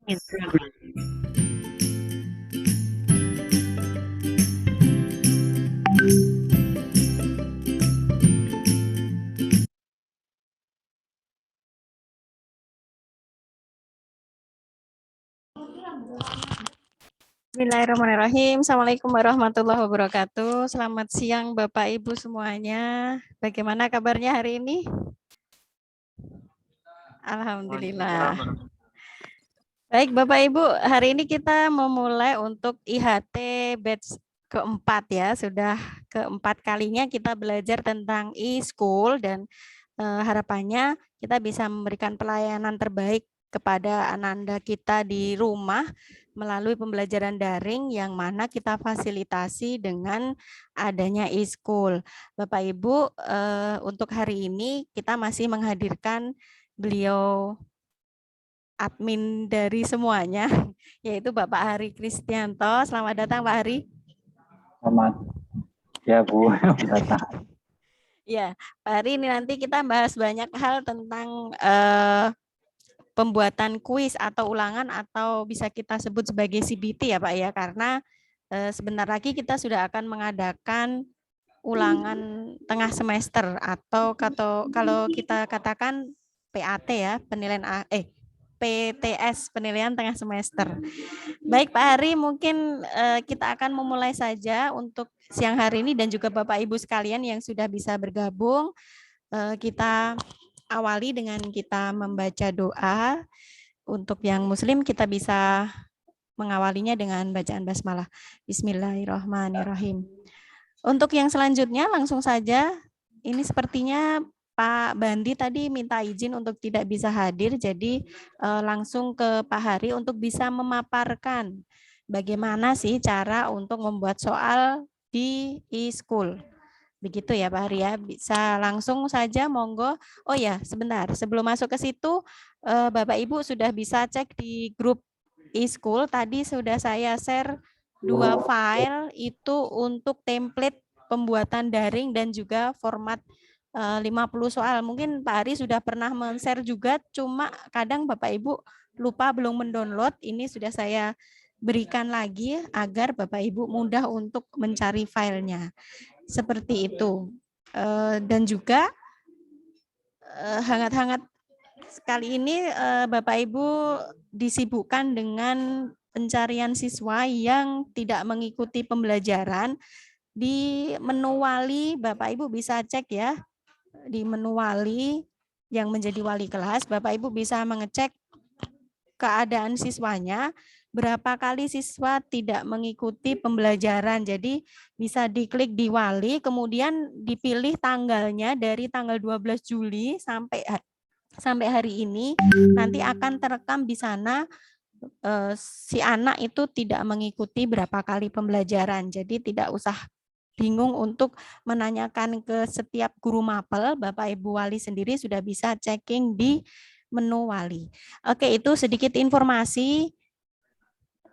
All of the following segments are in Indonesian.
Bismillahirrahmanirrahim. Assalamualaikum warahmatullahi wabarakatuh. Selamat siang Bapak Ibu semuanya. Bagaimana kabarnya hari ini? Alhamdulillah. Baik Bapak Ibu, hari ini kita memulai untuk IHT batch keempat ya. Sudah keempat kalinya kita belajar tentang e-school dan harapannya kita bisa memberikan pelayanan terbaik kepada anak-anak kita di rumah melalui pembelajaran daring yang mana kita fasilitasi dengan adanya e-school. Bapak Ibu, untuk hari ini kita masih menghadirkan beliau admin dari semuanya, yaitu Bapak Hari Kristianto. Selamat datang Pak Hari. Selamat ya Bu, datang. Ya, Pak Hari, ini nanti kita bahas banyak hal tentang pembuatan kuis atau ulangan atau bisa kita sebut sebagai CBT ya Pak ya, karena sebentar lagi kita sudah akan mengadakan ulangan tengah semester atau kalau kita katakan PAT ya, penilaian PTS, penilaian tengah semester. Baik Pak Hari, mungkin kita akan memulai saja untuk siang hari ini dan juga Bapak Ibu sekalian yang sudah bisa bergabung. Kita awali dengan kita membaca doa. Untuk yang muslim kita bisa mengawalinya dengan bacaan basmalah. Bismillahirrahmanirrahim. Untuk yang selanjutnya langsung saja, ini sepertinya Pak Bandi tadi minta izin untuk tidak bisa hadir, jadi langsung ke Pak Hari untuk bisa memaparkan bagaimana sih cara untuk membuat soal di e-school. Begitu ya Pak Hari ya, bisa langsung saja monggo. Oh ya, sebentar, sebelum masuk ke situ, Bapak Ibu sudah bisa cek di grup e-school, tadi sudah saya share 2 file itu untuk template pembuatan daring dan juga format 50 soal. Mungkin Pak Ari sudah pernah men-share juga, cuma kadang Bapak Ibu lupa belum mendownload. Ini sudah saya berikan lagi agar Bapak Ibu mudah untuk mencari filenya. Seperti itu. Dan juga hangat-hangat sekali ini Bapak Ibu disibukkan dengan pencarian siswa yang tidak mengikuti pembelajaran. Di menu wali Bapak Ibu bisa cek ya, di menu wali yang menjadi wali kelas, Bapak Ibu bisa mengecek keadaan siswanya, berapa kali siswa tidak mengikuti pembelajaran. Jadi bisa diklik di wali, kemudian dipilih tanggalnya dari tanggal 12 Juli sampai hari ini, nanti akan terekam di sana si anak itu tidak mengikuti berapa kali pembelajaran. Jadi tidak usah bingung untuk menanyakan ke setiap guru mapel, Bapak Ibu wali sendiri sudah bisa checking di menu wali. Oke, itu sedikit informasi.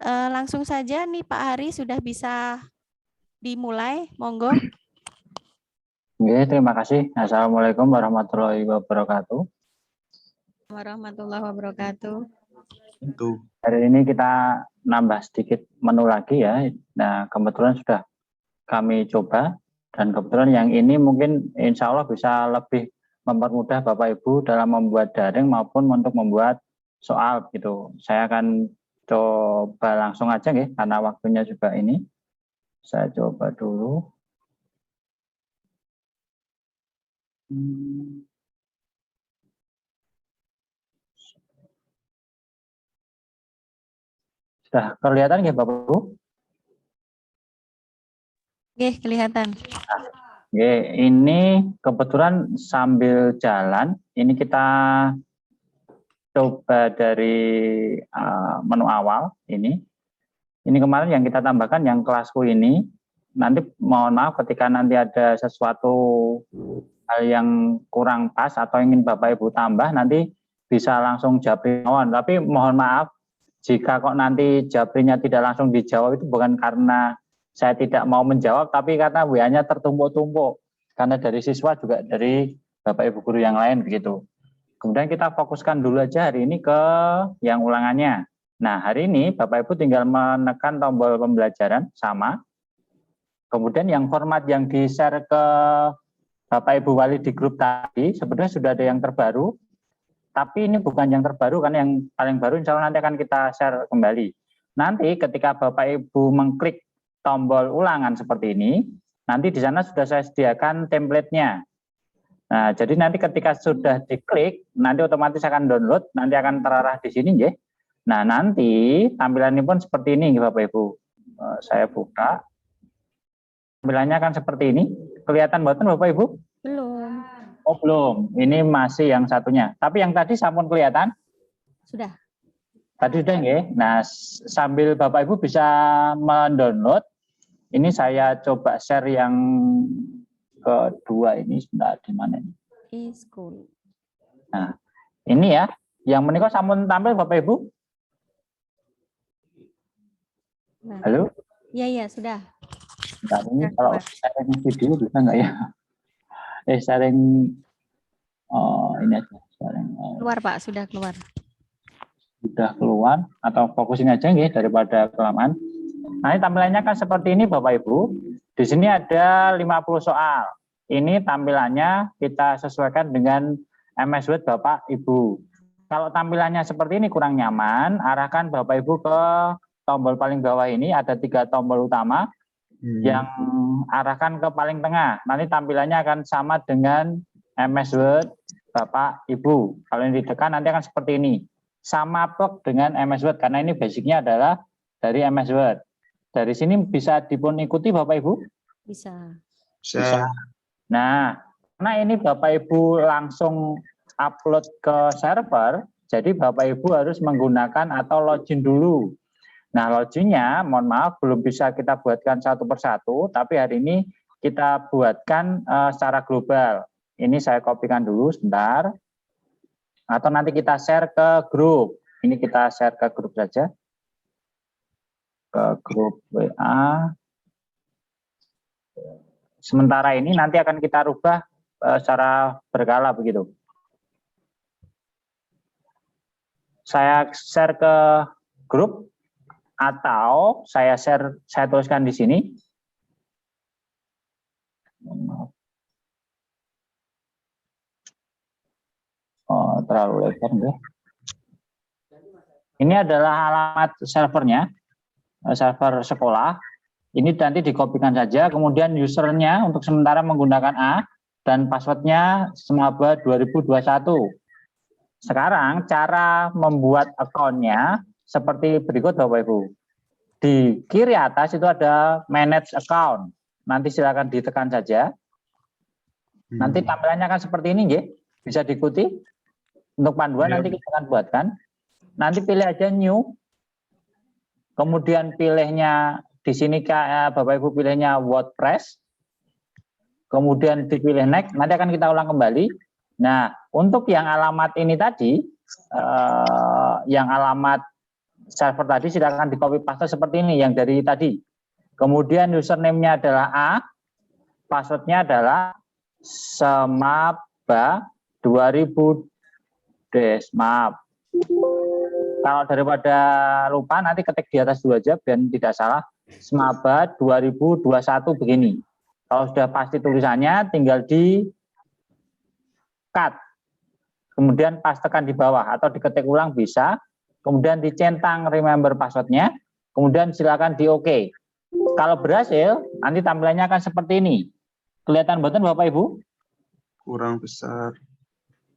Langsung saja nih Pak Hari sudah bisa dimulai, monggo. Oke, terima kasih. Assalamualaikum warahmatullahi wabarakatuh. Warahmatullahi wabarakatuh. Hari ini kita nambah sedikit menu lagi ya. Nah, kebetulan sudah kami coba dan kebetulan yang ini mungkin insya Allah bisa lebih mempermudah Bapak Ibu dalam membuat daring maupun untuk membuat soal gitu. Saya akan coba langsung aja ya, karena waktunya juga ini. Saya coba dulu. Sudah kelihatan ya Bapak Ibu? Oke, kelihatan. Oke, ini kebetulan sambil jalan, ini kita coba dari menu awal ini. Ini kemarin yang kita tambahkan yang kelasku ini. Nanti mohon maaf ketika nanti ada sesuatu hal yang kurang pas atau ingin Bapak Ibu tambah, nanti bisa langsung japri. Tapi mohon maaf jika kok nanti japrinya tidak langsung dijawab, itu bukan karena saya tidak mau menjawab, tapi karena WA-nya tertumpuk-tumpuk. Karena dari siswa juga dari Bapak Ibu guru yang lain begitu. Kemudian kita fokuskan dulu aja hari ini ke yang ulangannya. Nah, hari ini Bapak Ibu tinggal menekan tombol pembelajaran sama. Kemudian yang format yang di-share ke Bapak Ibu Wali di grup tadi, sebenarnya sudah ada yang terbaru, tapi ini bukan yang terbaru, karena yang paling baru insya Allah nanti akan kita share kembali. Nanti ketika Bapak Ibu mengklik tombol ulangan seperti ini, nanti di sana sudah saya sediakan template-nya. Nah, jadi nanti ketika sudah diklik, nanti otomatis akan download, nanti akan terarah di sini, ya. Nah, nanti tampilannya pun seperti ini, Bapak Ibu. Saya buka. Tampilannya akan seperti ini. Kelihatan buatan Bapak Ibu? Belum. Oh, belum. Ini masih yang satunya. Tapi yang tadi sampun kelihatan? Sudah. Tadi sudah, ya. Nah, sambil Bapak Ibu bisa mendownload, ini saya coba share yang kedua ini, sebentar, di mana ini? E-school. Nah, ini ya, yang menikah sampun tampil Bapak Ibu? Nah. Halo? Iya, sudah. Bentar, ini kalau sharing video bisa nggak ya? Sharing, ini aja, sharing. Keluar Pak, sudah keluar. Sudah keluar, atau fokusin aja nggih daripada kelamaan. Nah, ini tampilannya kan seperti ini Bapak Ibu. Di sini ada 50 soal. Ini tampilannya kita sesuaikan dengan MS Word Bapak Ibu. Kalau tampilannya seperti ini kurang nyaman, arahkan Bapak Ibu ke tombol paling bawah ini, ada 3 tombol utama yang arahkan ke paling tengah. Nanti tampilannya akan sama dengan MS Word Bapak Ibu. Kalau ini ditekan nanti akan seperti ini. Sama plug dengan MS Word, karena ini basicnya adalah dari MS Word. Dari sini bisa dipun ikuti Bapak Ibu? Bisa. Bisa. Nah, karena ini Bapak Ibu langsung upload ke server, jadi Bapak Ibu harus menggunakan atau login dulu. Nah, loginnya, mohon maaf, belum bisa kita buatkan satu persatu, tapi hari ini kita buatkan secara global. Ini saya kopikan dulu sebentar. Atau nanti kita share ke grup. Ini kita share ke grup saja. Ke grup WA. Sementara ini nanti akan kita rubah secara berkala begitu. Saya share ke grup atau saya tuliskan di sini. Oh, terlalu lebar enggak? Ini adalah alamat servernya, server sekolah. Ini nanti dikopikan saja, kemudian usernya untuk sementara menggunakan A, dan passwordnya Semaba 2021. Sekarang cara membuat akunnya seperti berikut Bapak Ibu. Di kiri atas itu ada manage account. Nanti silakan ditekan saja. Nanti tampilannya akan seperti ini, ya. Bisa diikuti. Untuk panduan nanti kita akan buatkan. Nanti pilih aja new. Kemudian pilihnya di sini Bapak Ibu pilihnya WordPress. Kemudian dipilih next. Nanti akan kita ulang kembali. Nah, untuk yang alamat ini tadi, yang alamat server tadi silakan di copy paste seperti ini yang dari tadi. Kemudian username-nya adalah A, passwordnya adalah Semaba 2000 maaf. Kalau daripada lupa nanti ketik di atas dulu aja biar tidak salah. Semaba 2021 begini. Kalau sudah pasti tulisannya tinggal di cut. Kemudian pastekan di bawah atau diketik ulang bisa. Kemudian dicentang remember passwordnya. Kemudian silakan di OK. Kalau berhasil nanti tampilannya akan seperti ini. Kelihatan boten Bapak Ibu? Kurang besar.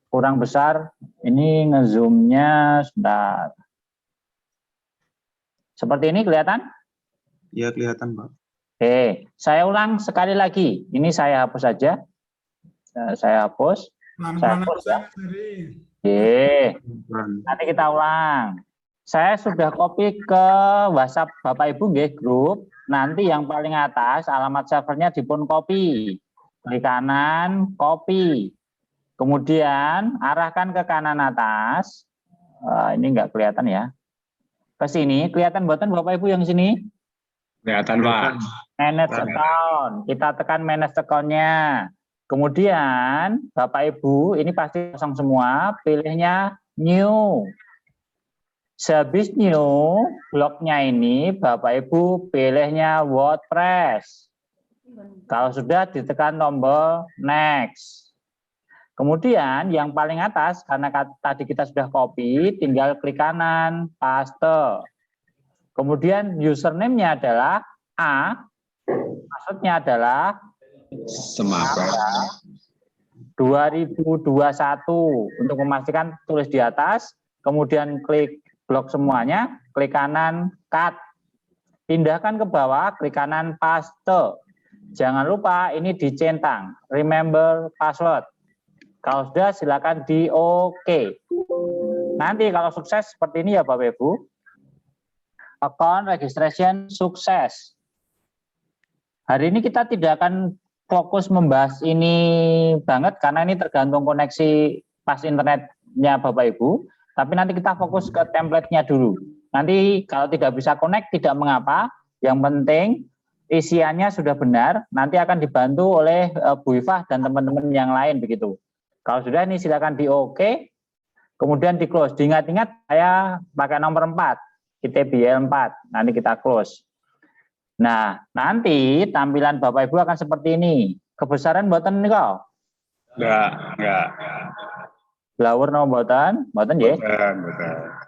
Kurang besar. Ini ngezoomnya sebentar. Seperti ini kelihatan? Iya kelihatan Pak. Oke, saya ulang sekali lagi. Ini saya hapus saja. Saya hapus. Saya hapus ya. Oke. Nanti kita ulang. Saya sudah copy ke WhatsApp Bapak Ibu nggih grup. Nanti yang paling atas alamat servernya dipun copy. Klik kanan, copy. Kemudian arahkan ke kanan atas. Ini enggak kelihatan ya. Ke sini kelihatan buatan Bapak Ibu yang sini? Kelihatan Pak. Manage account. Kita tekan manage account-nya. Kemudian Bapak Ibu ini pasti kosong semua. Pilihnya new. Sehabis new, blognya ini Bapak Ibu pilihnya WordPress. Kalau sudah ditekan tombol next. Kemudian yang paling atas, karena tadi kita sudah copy, tinggal klik kanan, paste. Kemudian username-nya adalah A, maksudnya adalah Semangat. 2021. Untuk memastikan tulis di atas, kemudian klik blok semuanya, klik kanan cut. Pindahkan ke bawah, klik kanan paste. Jangan lupa ini dicentang, remember password. Kalau sudah silakan di OK. Nanti kalau sukses seperti ini ya Bapak Ibu. Account registration sukses. Hari ini kita tidak akan fokus membahas ini banget karena ini tergantung koneksi pas internetnya Bapak Ibu. Tapi nanti kita fokus ke template-nya dulu. Nanti kalau tidak bisa connect tidak mengapa. Yang penting isiannya sudah benar. Nanti akan dibantu oleh Bu Ifah dan teman-teman yang lain begitu. Kalau sudah ini silakan di OK. Kemudian di close. Diingat-ingat saya pakai nomor 4. ITBL 4. Nanti kita close. Nah, nanti tampilan Bapak Ibu akan seperti ini. Kebesaran mboten niku? Enggak. Blawur no mboten nggih. Bukan.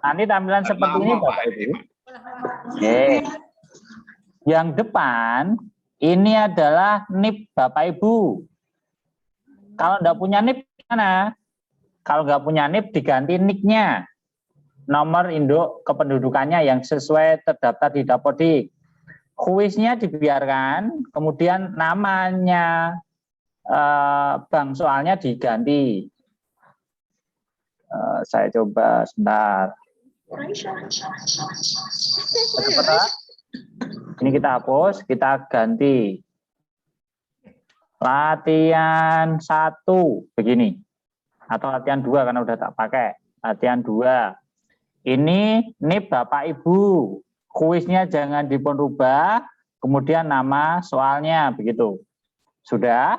Nanti tampilan seperti ini Bapak Ibu. Oke. Yang depan ini adalah NIP Bapak Ibu. Kalau enggak punya NIP gimana? Kalau enggak punya NIP diganti NIK-nya. Nomor induk kependudukannya yang sesuai terdaftar di Dapodik. Kuisnya dibiarkan, kemudian namanya bank soalnya diganti. Saya coba sebentar. Ini kita hapus, kita ganti. Latihan 1 begini. Atau latihan 2 karena udah tak pakai. Latihan 2. Ini NIP Bapak Ibu. Kuisnya jangan dipun rubah, kemudian nama soalnya begitu. Sudah?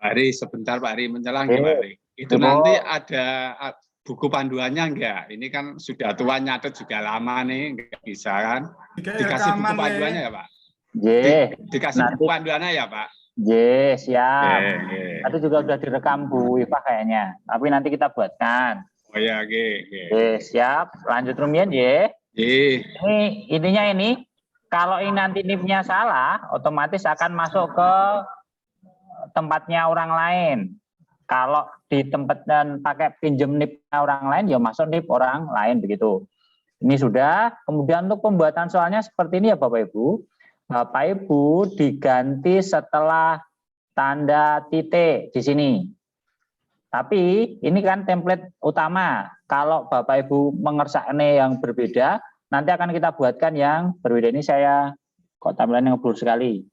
Pak Ari, sebentar Pak Ari mencelang ya Pak Ari. Itu nanti ada buku panduannya enggak? Ini kan sudah tua nyatet juga lama nih, enggak bisa kan? Dikasih buku panduannya ya Pak? Dikasih buku panduannya ya Pak? Siap. Itu juga sudah direkam Bu Ifah kayaknya. Tapi nanti kita buatkan. Oh ya, siap. Lanjut rumian ya. Ini intinya ini, kalau ini nanti NIP-nya salah, otomatis akan masuk ke tempatnya orang lain. Kalau di tempat dan pakai pinjam NIP-nya orang lain, ya masuk NIP orang lain begitu. Ini sudah. Kemudian untuk pembuatan soalnya seperti ini ya Bapak Ibu. Bapak Ibu diganti setelah tanda titik di sini. Tapi ini kan template utama. Kalau Bapak Ibu mengersaknya yang berbeda, nanti akan kita buatkan yang berbeda. Ini saya kok tampilannya ngeblur sekali.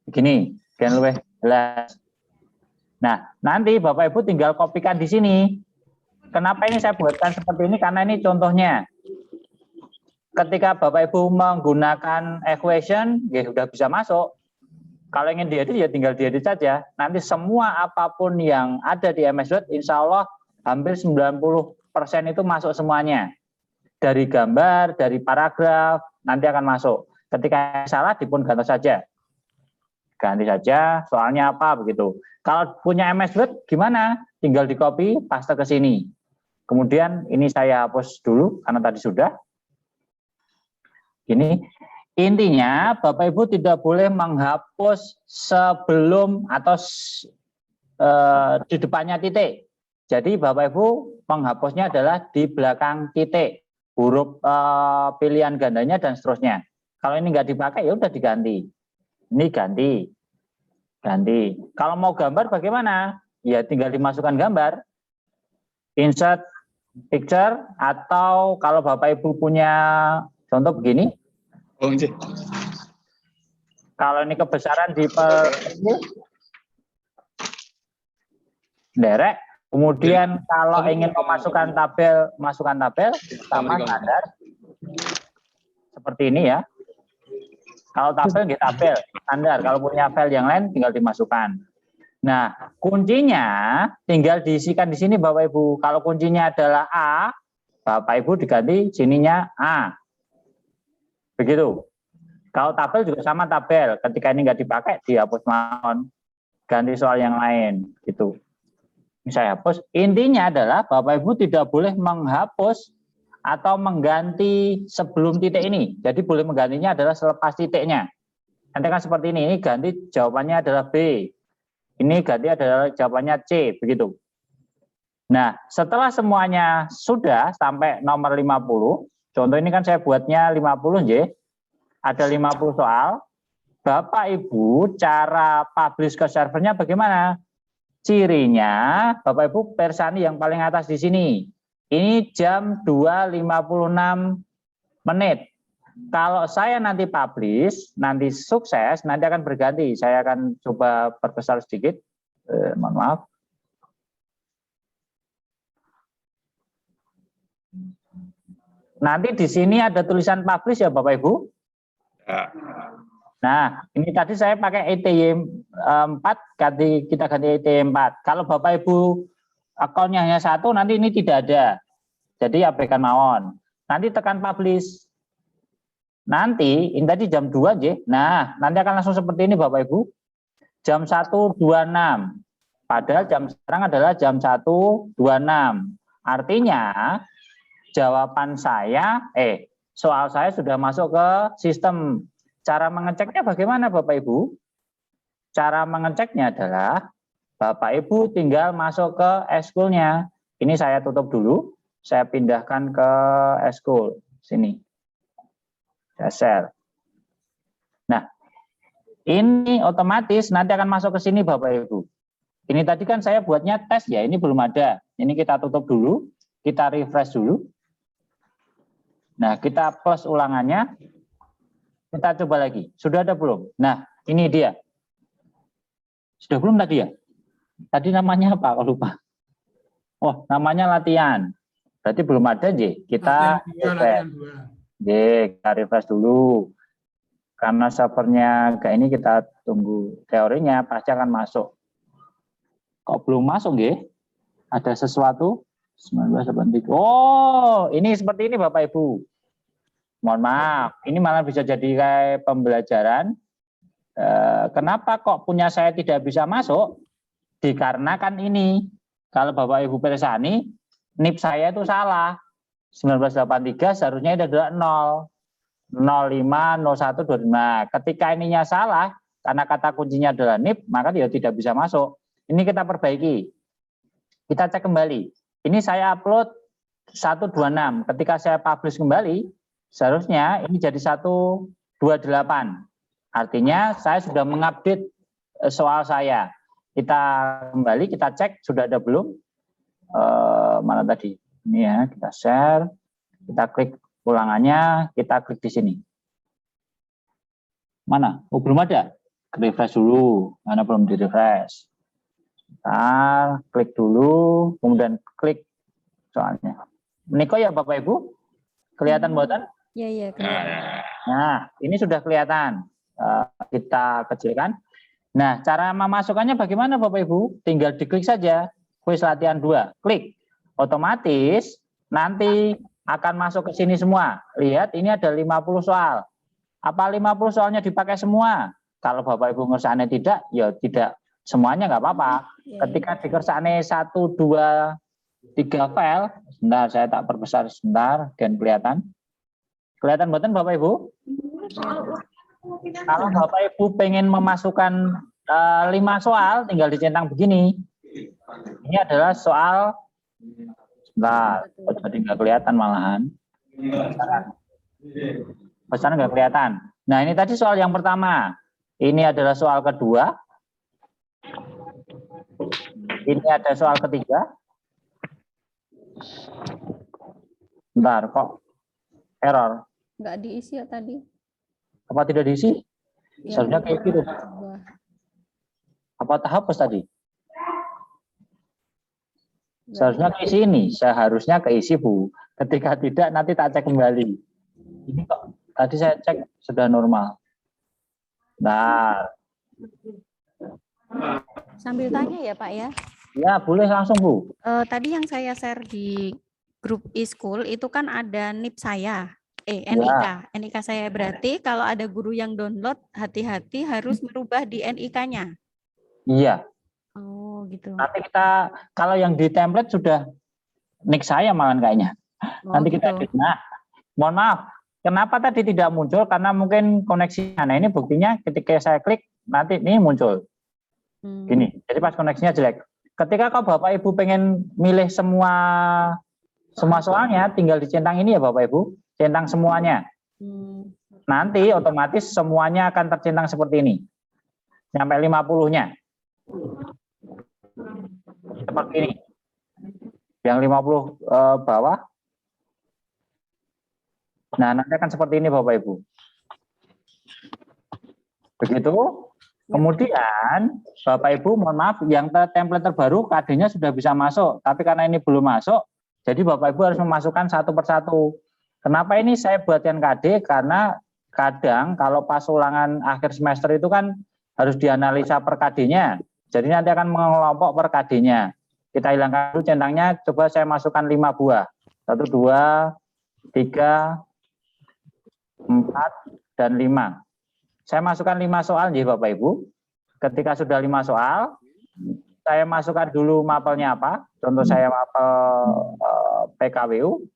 Begini, kan lebih jelas. Nah, nanti Bapak Ibu tinggal kopikan di sini. Kenapa ini saya buatkan seperti ini? Karena ini contohnya. Ketika Bapak Ibu menggunakan equation, ya sudah bisa masuk. Kalau ingin diedit ya tinggal diedit saja. Nanti semua apapun yang ada di MS Word, insya Allah hampir 90% itu masuk semuanya. Dari gambar, dari paragraf, nanti akan masuk. Ketika salah, dipun ganti saja. Ganti saja, soalnya apa begitu. Kalau punya MS Word, gimana? Tinggal di copy, paste ke sini. Kemudian ini saya hapus dulu, karena tadi sudah. Ini intinya Bapak Ibu tidak boleh menghapus sebelum atau di depannya titik. Jadi Bapak Ibu menghapusnya adalah di belakang titik, huruf pilihan gandanya dan seterusnya. Kalau ini nggak dipakai ya udah diganti. Ini ganti. Kalau mau gambar bagaimana? Ya tinggal dimasukkan gambar. Insert picture, atau kalau Bapak Ibu punya contoh begini. Kalau ini kebesaran di derek. Kemudian kalau ingin memasukkan tabel, masukkan tabel sama standar. Seperti ini ya. Kalau tabel, tabel standar. Kalau punya file yang lain tinggal dimasukkan. Nah, kuncinya tinggal diisikan di sini Bapak Ibu. Kalau kuncinya adalah A, Bapak Ibu diganti sininya A. Begitu. Kalau tabel juga sama tabel. Ketika ini nggak dipakai, dihapus mawon. Ganti soal yang lain. Gitu. Ini saya hapus. Intinya adalah Bapak Ibu tidak boleh menghapus atau mengganti sebelum titik ini. Jadi boleh menggantinya adalah selepas titiknya. Nanti kan seperti ini ganti jawabannya adalah B. Ini ganti adalah jawabannya C. Begitu. Nah, setelah semuanya sudah sampai nomor 50, contoh ini kan saya buatnya 50, J. Ada 50 soal. Bapak Ibu cara publish ke servernya bagaimana? Cirinya Bapak Ibu persani yang paling atas di sini. Ini jam 2.56 menit. Kalau saya nanti publish, nanti sukses, nanti akan berganti. Saya akan coba perbesar sedikit. Mohon maaf. Nanti di sini ada tulisan publish ya Bapak Ibu. Nah, ini tadi saya pakai ETY 4, kita ganti ETY 4. Kalau Bapak Ibu akunnya hanya satu, nanti ini tidak ada. Jadi abaikan mawon. Nanti tekan publish. Nanti, ini tadi jam 2, J. Nah, nanti akan langsung seperti ini Bapak Ibu. Jam 1.26. Padahal jam sekarang adalah jam 1.26. Artinya, jawaban saya, soal saya sudah masuk ke sistem. Cara mengeceknya bagaimana Bapak Ibu? Cara mengeceknya adalah Bapak Ibu tinggal masuk ke eskul-nya. Ini saya tutup dulu, saya pindahkan ke eskul sini. Saya share. Nah, ini otomatis nanti akan masuk ke sini Bapak Ibu. Ini tadi kan saya buatnya tes ya, ini belum ada. Ini kita tutup dulu, kita refresh dulu. Nah, kita plus ulangannya. Kita coba lagi. Sudah ada belum? Nah, ini dia. Sudah belum tadi ya? Tadi namanya apa? Kalau lupa. Oh, namanya latihan. Berarti belum ada, J. Kita refresh. J, kita refresh dulu. Karena servernya kayak ini kita tunggu. Teorinya pasti akan masuk. Kok belum masuk, J? Ada sesuatu? 1983. Oh, ini seperti ini Bapak Ibu. Mohon maaf, ini malah bisa jadi kayak pembelajaran. Kenapa kok punya saya tidak bisa masuk? Dikarenakan ini, kalau Bapak Ibu persani, NIP saya itu salah. 1983 seharusnya itu adalah 0. 05, 01, 25. Ketika ininya salah, karena kata kuncinya adalah NIP, maka dia tidak bisa masuk. Ini kita perbaiki. Kita cek kembali. Ini saya upload 126. Ketika saya publish kembali, seharusnya ini jadi 128. Artinya saya sudah mengupdate soal saya. Kita kembali, kita cek sudah ada belum. Mana tadi? Ini ya, kita share. Kita klik ulangannya, kita klik di sini. Mana? Oh, belum ada. Refresh dulu. Mana belum di refresh. Kita klik dulu, kemudian klik soalnya. Niko ya Bapak Ibu? Kelihatan buatan? Iya, kelihatan. Nah, ini sudah kelihatan. Kita kecilkan. Nah, cara memasukkannya bagaimana Bapak Ibu? Tinggal diklik saja. Kuis latihan 2. Klik. Otomatis nanti akan masuk ke sini semua. Lihat, ini ada 50 soal. Apa 50 soalnya dipakai semua? Kalau Bapak Ibu ngersane tidak, ya tidak. Semuanya nggak apa-apa. Ketika dikersane 1, 2, 3 file. Sebentar, saya tak perbesar sebentar. Dan kelihatan. Kelihatan buatan Bapak Ibu? Kalau Bapak Ibu pengen memasukkan 5 soal, tinggal dicentang begini. Ini adalah soal, sebentar, jadi nggak kelihatan malahan. Besaran nggak kelihatan. Nah, ini tadi soal yang pertama. Ini adalah soal kedua. Ini ada soal ketiga. Bentar, kok error? Nggak diisi ya tadi. Apa tidak diisi? Ya, Seharusnya kayak gitu. Apa terhapus tadi? Seharusnya keisi ini. Seharusnya keisi, Bu. Ketika tidak, nanti tak cek kembali. Ini kok tadi saya cek sudah normal. Nah. Sambil tanya ya Pak ya. Ya, boleh langsung Bu. Tadi yang saya share di grup e-school itu kan ada NIP saya, Ya. NIK saya. Berarti kalau ada guru yang download, hati-hati harus merubah di NIK-nya. Iya. Oh, gitu. Nanti kita, kalau yang di template sudah NIK saya malah kayaknya. Oh, Nanti kita, gitu. nah, mohon maaf, kenapa tadi tidak muncul? Karena mungkin koneksinya. Nah, ini buktinya ketika saya klik, nanti ini muncul. Gini, jadi pas koneksinya jelek. Ketika kau Bapak Ibu pengen milih semua soalnya, tinggal dicentang ini ya Bapak Ibu, centang semuanya. Nanti otomatis semuanya akan tercentang seperti ini. Sampai 50-nya. Seperti ini. Yang 50 bawah. Nah, nanti akan seperti ini Bapak Ibu. Begitu. Kemudian Bapak Ibu mohon maaf, yang template terbaru KD-nya sudah bisa masuk. Tapi karena ini belum masuk, jadi Bapak Ibu harus memasukkan satu persatu. Kenapa ini saya buatkan KD? Karena kadang kalau pas ulangan akhir semester itu kan harus dianalisa per KD-nya. Jadi nanti akan mengelompok per KD-nya. Kita hilangkan dulu centangnya, coba saya masukkan 5 buah. 1, 2, 3, 4, dan 5. Saya masukkan 5 soal ya Bapak Ibu. Ketika sudah 5 soal, saya masukkan dulu mapelnya apa. Contoh saya mapel PKWU.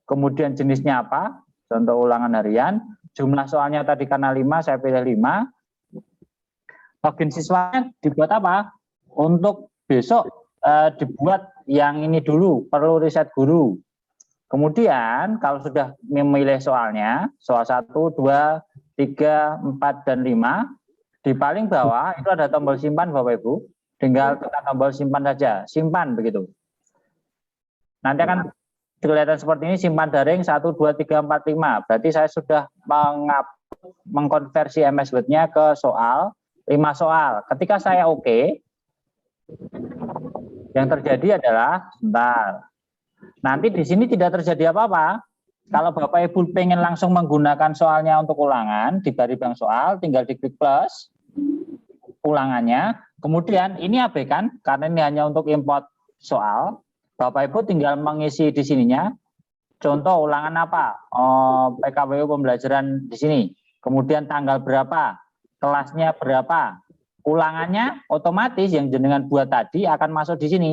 Kemudian jenisnya apa, contoh ulangan harian. Jumlah soalnya tadi karena 5, saya pilih 5. Login siswanya dibuat apa? Untuk besok dibuat yang ini dulu, perlu riset guru. Kemudian kalau sudah memilih soalnya, soal 1, 2, 3, 4, dan 5, di paling bawah itu ada tombol simpan Bapak Ibu. Tinggal tekan tombol simpan saja, simpan begitu. Nanti akan kelihatan seperti ini, simpan daring 1, 2, 3, 4, 5. Berarti saya sudah mengkonversi MS Word-nya ke soal, 5 soal. Ketika saya oke, yang terjadi adalah, sebentar, nanti di sini tidak terjadi apa-apa. Kalau Bapak Ibu pengen langsung menggunakan soalnya untuk ulangan, di barisan soal, tinggal diklik plus, ulangannya. Kemudian ini abaikan, karena ini hanya untuk import soal. Bapak Ibu tinggal mengisi di sininya. Contoh ulangan apa? PKWU pembelajaran di sini. Kemudian tanggal berapa? Kelasnya berapa? Ulangannya otomatis yang jenengan buat tadi akan masuk di sini.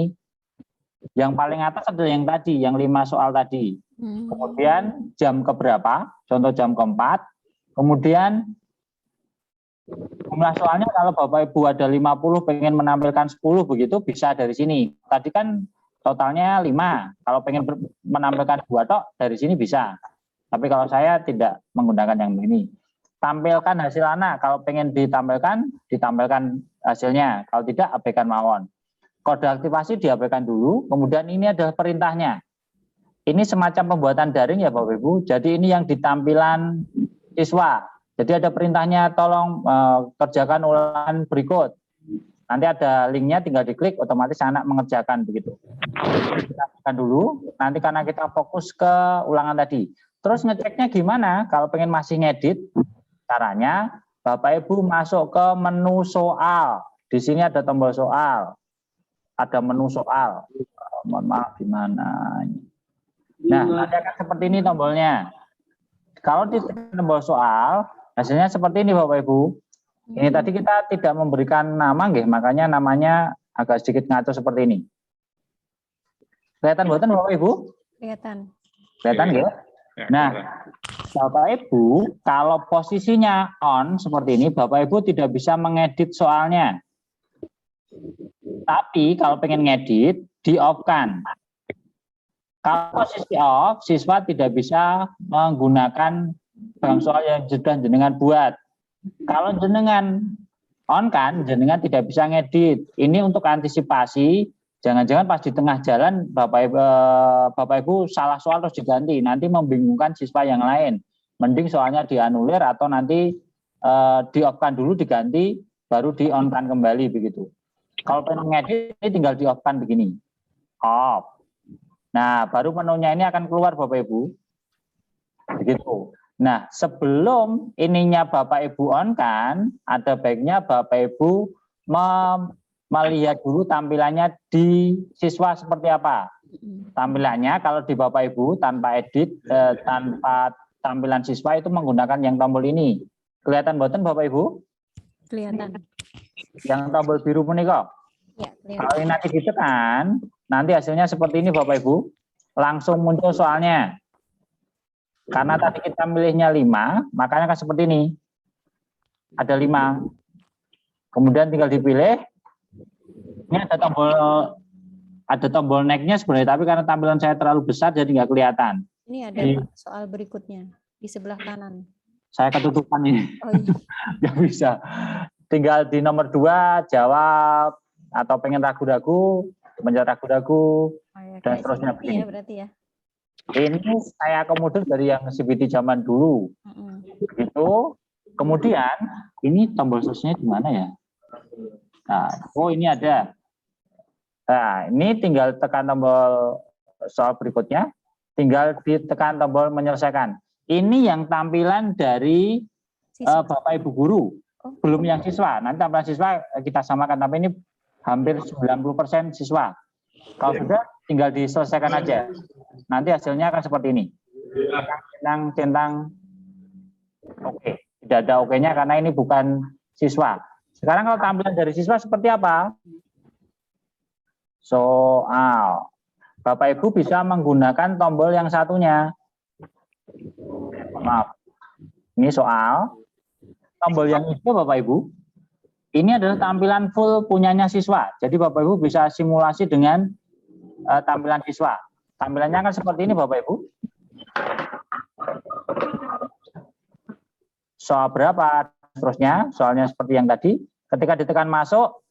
Yang paling atas adalah yang tadi, yang 5 soal tadi. Kemudian jam keberapa? Contoh jam keempat. Kemudian jumlah soalnya kalau Bapak Ibu ada 50 pengen menampilkan 10 begitu bisa dari sini. Tadi kan totalnya 5. Kalau pengen menampilkan 2 tok dari sini bisa. Tapi kalau saya tidak menggunakan yang ini. Tampilkan hasil anak. Kalau pengen ditampilkan hasilnya. Kalau tidak, abaikan mawon. Kode aktivasi diabaikan dulu. Kemudian ini adalah perintahnya. Ini semacam pembuatan daring ya Bapak Ibu. Jadi ini yang ditampilan siswa. Jadi ada perintahnya, tolong kerjakan ulangan berikut. Nanti ada linknya, tinggal diklik, otomatis anak mengerjakan begitu. Kita tekan dulu, nanti karena kita fokus ke ulangan tadi. Terus ngeceknya gimana? Kalau pengen masih ngedit, caranya Bapak Ibu masuk ke menu soal. Di sini ada tombol soal, ada menu soal. Mohon maaf gimana? Nah, nanti akan seperti ini tombolnya. Kalau di tombol soal, hasilnya seperti ini Bapak Ibu. Ini tadi kita tidak memberikan nama, nggih, makanya namanya agak sedikit ngaco seperti ini. Kelihatan buatan Bapak Ibu? Kelihatan. Kelihatan nggih? Nah, Bapak Ibu, kalau posisinya on seperti ini, Bapak Ibu tidak bisa mengedit soalnya. Tapi kalau pengen ngedit, di-off-kan. Kalau posisi off, siswa tidak bisa menggunakan bank soal yang sudah jenengan buat. Kalau jenengan on kan, jenengan tidak bisa ngedit. Ini untuk antisipasi, jangan-jangan pas di tengah jalan Bapak Ibu salah soal terus diganti, nanti membingungkan siswa yang lain. Mending soalnya dianulir atau nanti di-off-kan dulu diganti, baru di-on-kan kembali begitu. Kalau pengen ngedit, ini tinggal di-off-kan begini. Off. Nah, baru menunya ini akan keluar Bapak Ibu. Begitu. Nah, sebelum ininya Bapak Ibu on kan, ada baiknya Bapak Ibu melihat dulu tampilannya di siswa seperti apa. Tampilannya kalau di Bapak Ibu tanpa edit, tanpa tampilan siswa itu menggunakan yang tombol ini. Kelihatan boten Bapak Ibu? Kelihatan. Yang tombol biru punika. Ya, Kalau ini nanti ditekan, nanti hasilnya seperti ini Bapak Ibu. Langsung muncul soalnya. Karena tadi kita milihnya 5, makanya kan seperti ini. Ada 5. Kemudian tinggal dipilih. Ini ada tombol next-nya sebenarnya, tapi karena tampilan saya terlalu besar jadi nggak kelihatan. Ini ada Pak, soal berikutnya di sebelah kanan. Saya ketutupan ini. Oh iya. Nggak bisa. Tinggal di nomor 2 jawab atau pengen ragu-ragu, mencari ragu-ragu, dan seterusnya. Iya berarti ya. Ini saya akomodir dari yang CBT zaman dulu. Begitu. Kemudian ini tombol search-nya di mana ya? Nah, oh ini ada. Nah, ini tinggal tekan tombol soal berikutnya, tinggal ditekan tombol menyelesaikan. Ini yang tampilan dari Bapak Ibu guru, belum yang siswa. Nanti tampilan siswa kita samakan, tapi ini hampir 90% siswa. Kalau sudah, tinggal diselesaikan aja. Nanti hasilnya akan seperti ini. Centang, oke. Tidak ada oke-nya karena ini bukan siswa. Sekarang kalau tampilan dari siswa seperti apa? Soal. Bapak Ibu bisa menggunakan tombol yang satunya. Maaf. Ini soal. Tombol yang itu Bapak Ibu. Ini adalah tampilan full punyanya siswa. Jadi Bapak Ibu bisa simulasi dengan tampilan siswa. Tampilannya kan seperti ini Bapak Ibu. Soal berapa? Terusnya soalnya seperti yang tadi. Ketika ditekan masuk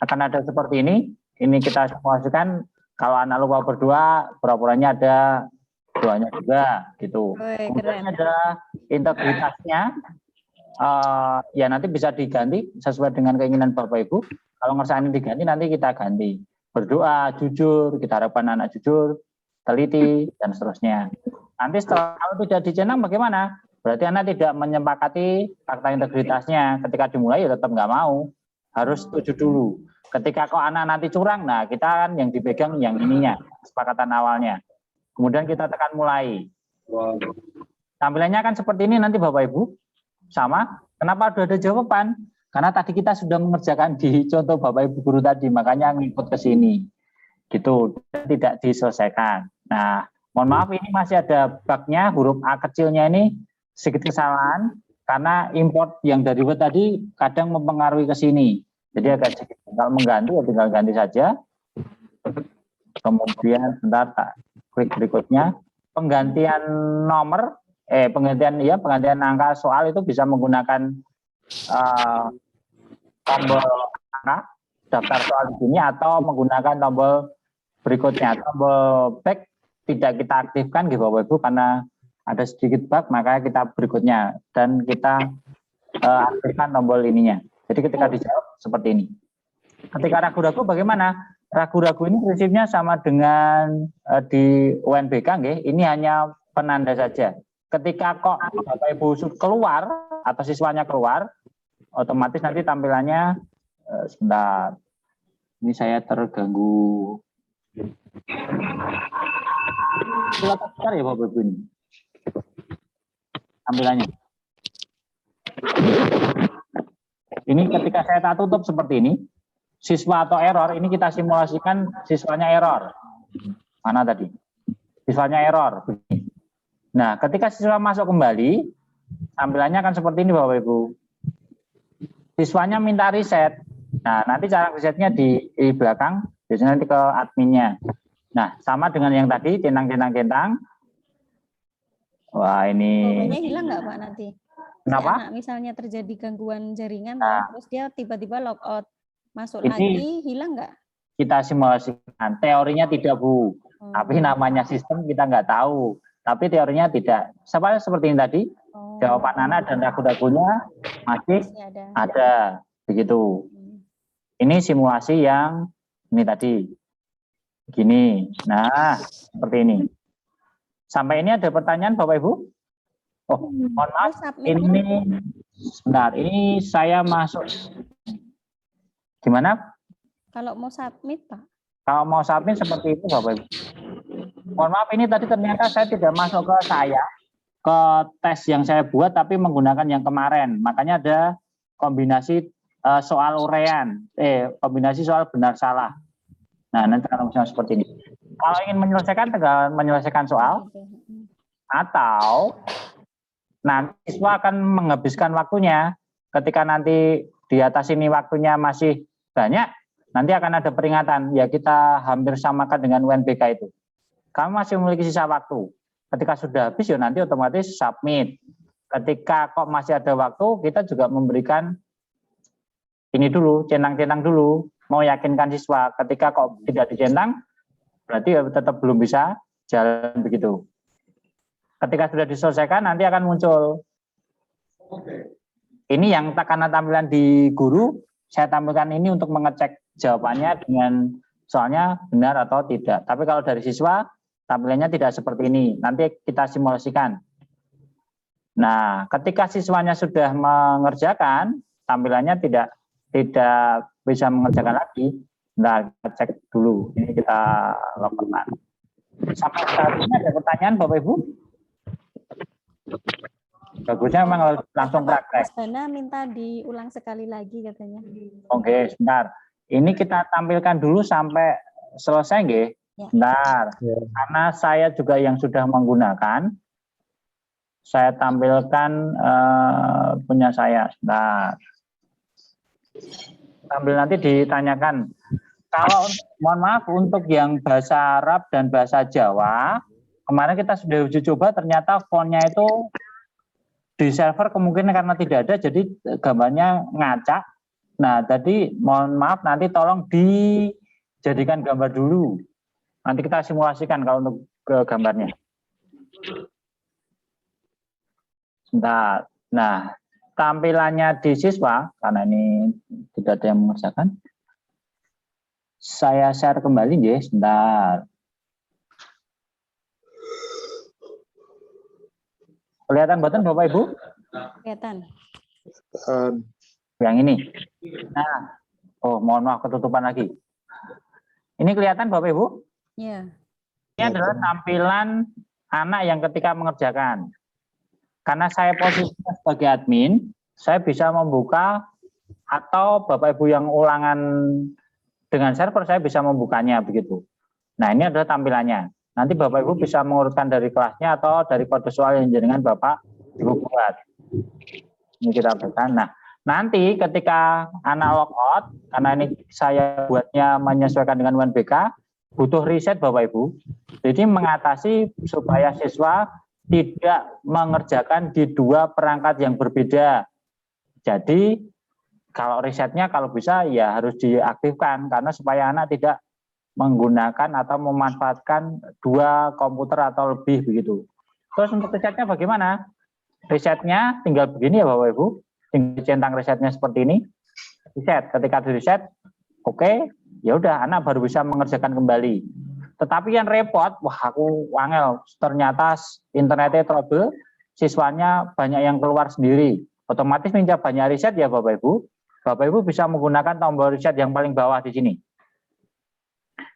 akan ada seperti ini. Ini kita simulasikan kalau anak lupa berdua, pura-puranya ada duanya juga gitu. Kemudian ada integritasnya. Ya nanti bisa diganti sesuai dengan keinginan Bapak Ibu. Kalau ngerasa ini diganti nanti kita ganti. Berdoa, jujur, kita harapkan anak jujur, teliti, dan seterusnya. Nanti setelah kalau tidak dicentang bagaimana? Berarti anak tidak menyepakati fakta integritasnya. Ketika dimulai ya tetap nggak mau. Harus setuju dulu. Ketika kok anak nanti curang, nah kita kan yang dipegang yang ininya, kesepakatan awalnya. Kemudian kita tekan mulai. Tampilannya kan seperti ini nanti Bapak Ibu. Sama. Kenapa sudah ada jawaban? Karena tadi kita sudah mengerjakan di contoh Bapak Ibu guru tadi, makanya ngikut ke sini. Gitu, tidak diselesaikan. Nah, mohon maaf ini masih ada bugnya, huruf A kecilnya ini sedikit kesalahan, karena import yang dari Word tadi kadang mempengaruhi ke sini. Jadi agak sedikit, kalau mengganti ya tinggal ganti saja. Kemudian sebentar, klik berikutnya. Penggantian nomor, penggantian angka soal itu bisa menggunakan tombol angka daftar soal di sini atau menggunakan tombol berikutnya. Tombol back tidak kita aktifkan gitu Bapak Ibu karena ada sedikit bug, makanya kita berikutnya dan kita aktifkan tombol ininya. Jadi ketika dijawab seperti ini. Ketika ragu-ragu bagaimana? Ragu-ragu ini prinsipnya sama dengan di UNBK nggih. Ini hanya penanda saja. Ketika kok Bapak Ibu keluar atau siswanya keluar, otomatis nanti tampilannya sebentar. Ini saya terganggu. Sebentar ya Bapak Ibu ini. Tampilannya. Ini ketika saya tak tutup seperti ini, siswa atau error, ini kita simulasikan siswanya error. Mana tadi? Siswanya error. Nah, ketika siswa masuk kembali, tampilannya akan seperti ini Bapak Ibu. Siswanya minta reset. Nah, nanti cara resetnya di belakang, biasanya nanti ke adminnya. Nah, sama dengan yang tadi, centang. Wah, ini. Logonya hilang nggak Pak nanti? Kenapa? Anak misalnya terjadi gangguan jaringan, Nah, terus dia tiba-tiba logout, masuk ini lagi, hilang nggak? Kita simulasikan. Teorinya tidak Bu, tapi namanya sistem kita nggak tahu. Tapi teorinya tidak. Seperti ini tadi, jawaban anak dan ragu-ragunya masih ada. Begitu. Ini simulasi yang ini tadi. Gini. Nah, seperti ini. Sampai ini ada pertanyaan Bapak Ibu? Oh, mohon maaf. Ini sebentar. Ini saya masuk. Gimana? Kalau mau submit Pak? Kalau mau submit seperti itu Bapak Ibu. Mohon maaf, ini tadi ternyata saya tidak masuk ke tes yang saya buat, tapi menggunakan yang kemarin. Makanya ada kombinasi soal uraian, kombinasi soal benar salah. Nah, nanti kalau misalnya seperti ini. Kalau ingin menyelesaikan, tinggal menyelesaikan soal, atau nanti siswa akan menghabiskan waktunya. Ketika nanti di atas ini waktunya masih banyak, nanti akan ada peringatan. Ya, kita hampir samakan dengan UNBK itu. Kamu masih memiliki sisa waktu. Ketika sudah habis, ya nanti otomatis submit. Ketika kok masih ada waktu, kita juga memberikan ini dulu, centang-centang dulu, mau yakinkan siswa. Ketika kok tidak dicentang, berarti ya tetap belum bisa jalan begitu. Ketika sudah diselesaikan, nanti akan muncul. Ini yang karena tampilan di guru, saya tampilkan ini untuk mengecek jawabannya dengan soalnya benar atau tidak. Tapi kalau dari siswa, tampilannya tidak seperti ini. Nanti kita simulasikan. Nah, ketika siswanya sudah mengerjakan, tampilannya tidak bisa mengerjakan lagi. Nah, kita cek dulu. Ini kita lakukan. Sampai saat ini ada pertanyaan Bapak Ibu? Bagusnya memang langsung praktek. Mas Bana minta diulang sekali lagi katanya. Oke, sebentar. Ini kita tampilkan dulu sampai selesai, nggih? Ya. Bentar. Karena saya juga yang sudah menggunakan, saya tampilkan punya saya. Bentar. Sambil nanti ditanyakan. Kalau mohon maaf untuk yang bahasa Arab dan bahasa Jawa, kemarin kita sudah uji coba, ternyata fontnya itu di server kemungkinan karena tidak ada, jadi gambarnya ngacak. Nah, tadi mohon maaf nanti tolong dijadikan gambar dulu. Nanti kita simulasikan kalau untuk gambarnya. Sebentar. Nah, tampilannya di siswa, karena ini tidak ada yang mengerjakan. Saya share kembali, ya, sebentar. Kelihatan button Bapak Ibu? Kelihatan. Yang ini. Nah, oh mohon maaf ketutupan lagi. Ini kelihatan Bapak Ibu? Iya. Ini adalah tampilan anak yang ketika mengerjakan. Karena saya posisinya sebagai admin, saya bisa membuka atau Bapak Ibu yang ulangan dengan server saya bisa membukanya begitu. Nah, ini adalah tampilannya. Nanti Bapak Ibu bisa mengurutkan dari kelasnya atau dari kode soal yang dengan Bapak Ibu buat. Ini kita berikan. Nah, nanti ketika anak logout, karena ini saya buatnya menyesuaikan dengan UNBK, butuh riset Bapak Ibu. Jadi mengatasi supaya siswa tidak mengerjakan di dua perangkat yang berbeda. Jadi kalau risetnya kalau bisa ya harus diaktifkan karena supaya anak tidak menggunakan atau memanfaatkan dua komputer atau lebih begitu. Terus untuk risetnya bagaimana? Risetnya tinggal begini ya Bapak Ibu. Tinggal centang risetnya seperti ini. Riset. Ketika di riset, oke, ya udah anak baru bisa mengerjakan kembali. Tetapi yang repot, wah aku wangel, ternyata internetnya trouble, siswanya banyak yang keluar sendiri. Otomatis minta banyak riset ya Bapak Ibu. Bapak Ibu bisa menggunakan tombol riset yang paling bawah di sini.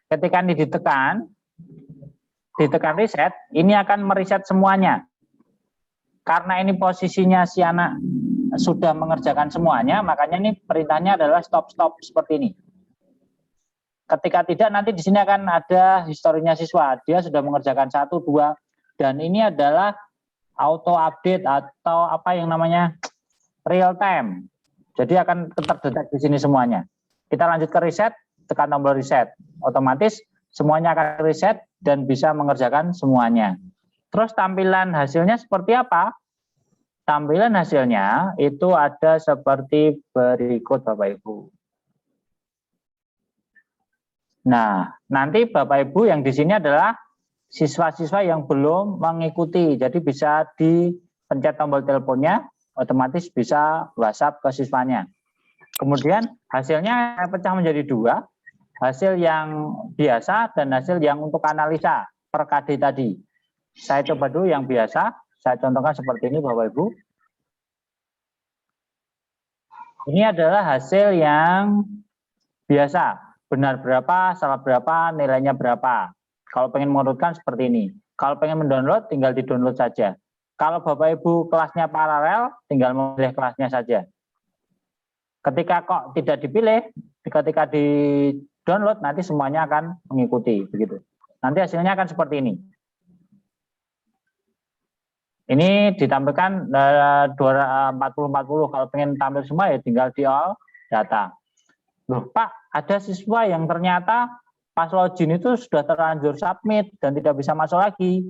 Ketika ini ditekan riset, ini akan meriset semuanya. Karena ini posisinya si anak sudah mengerjakan semuanya, makanya ini perintahnya adalah stop seperti ini. Ketika tidak, nanti di sini akan ada historinya siswa. Dia sudah mengerjakan 1, 2, dan ini adalah auto update atau apa yang namanya real time. Jadi akan terdetek di sini semuanya. Kita lanjut ke reset, tekan tombol reset. Otomatis semuanya akan reset dan bisa mengerjakan semuanya. Terus tampilan hasilnya seperti apa? Tampilan hasilnya itu ada seperti berikut Bapak Ibu. Nah, nanti Bapak Ibu yang di sini adalah siswa-siswa yang belum mengikuti. Jadi bisa dipencet tombol teleponnya, otomatis bisa WhatsApp ke siswanya. Kemudian hasilnya pecah menjadi 2, hasil yang biasa dan hasil yang untuk analisa per KD tadi. Saya coba dulu yang biasa, saya contohkan seperti ini Bapak Ibu. Ini adalah hasil yang biasa. benar berapa, salah berapa, nilainya berapa. Kalau pengen mengurutkan seperti ini. Kalau pengen mendownload, tinggal di-download saja. Kalau Bapak Ibu kelasnya paralel, tinggal memilih kelasnya saja. Ketika kok tidak dipilih, ketika di-download, nanti semuanya akan mengikuti. Begitu. Nanti hasilnya akan seperti ini. Ini ditampilkan 40-40. Kalau pengen tampil semua ya tinggal di all data. Loh Pak, ada siswa yang ternyata pas login itu sudah terlanjur submit dan tidak bisa masuk lagi.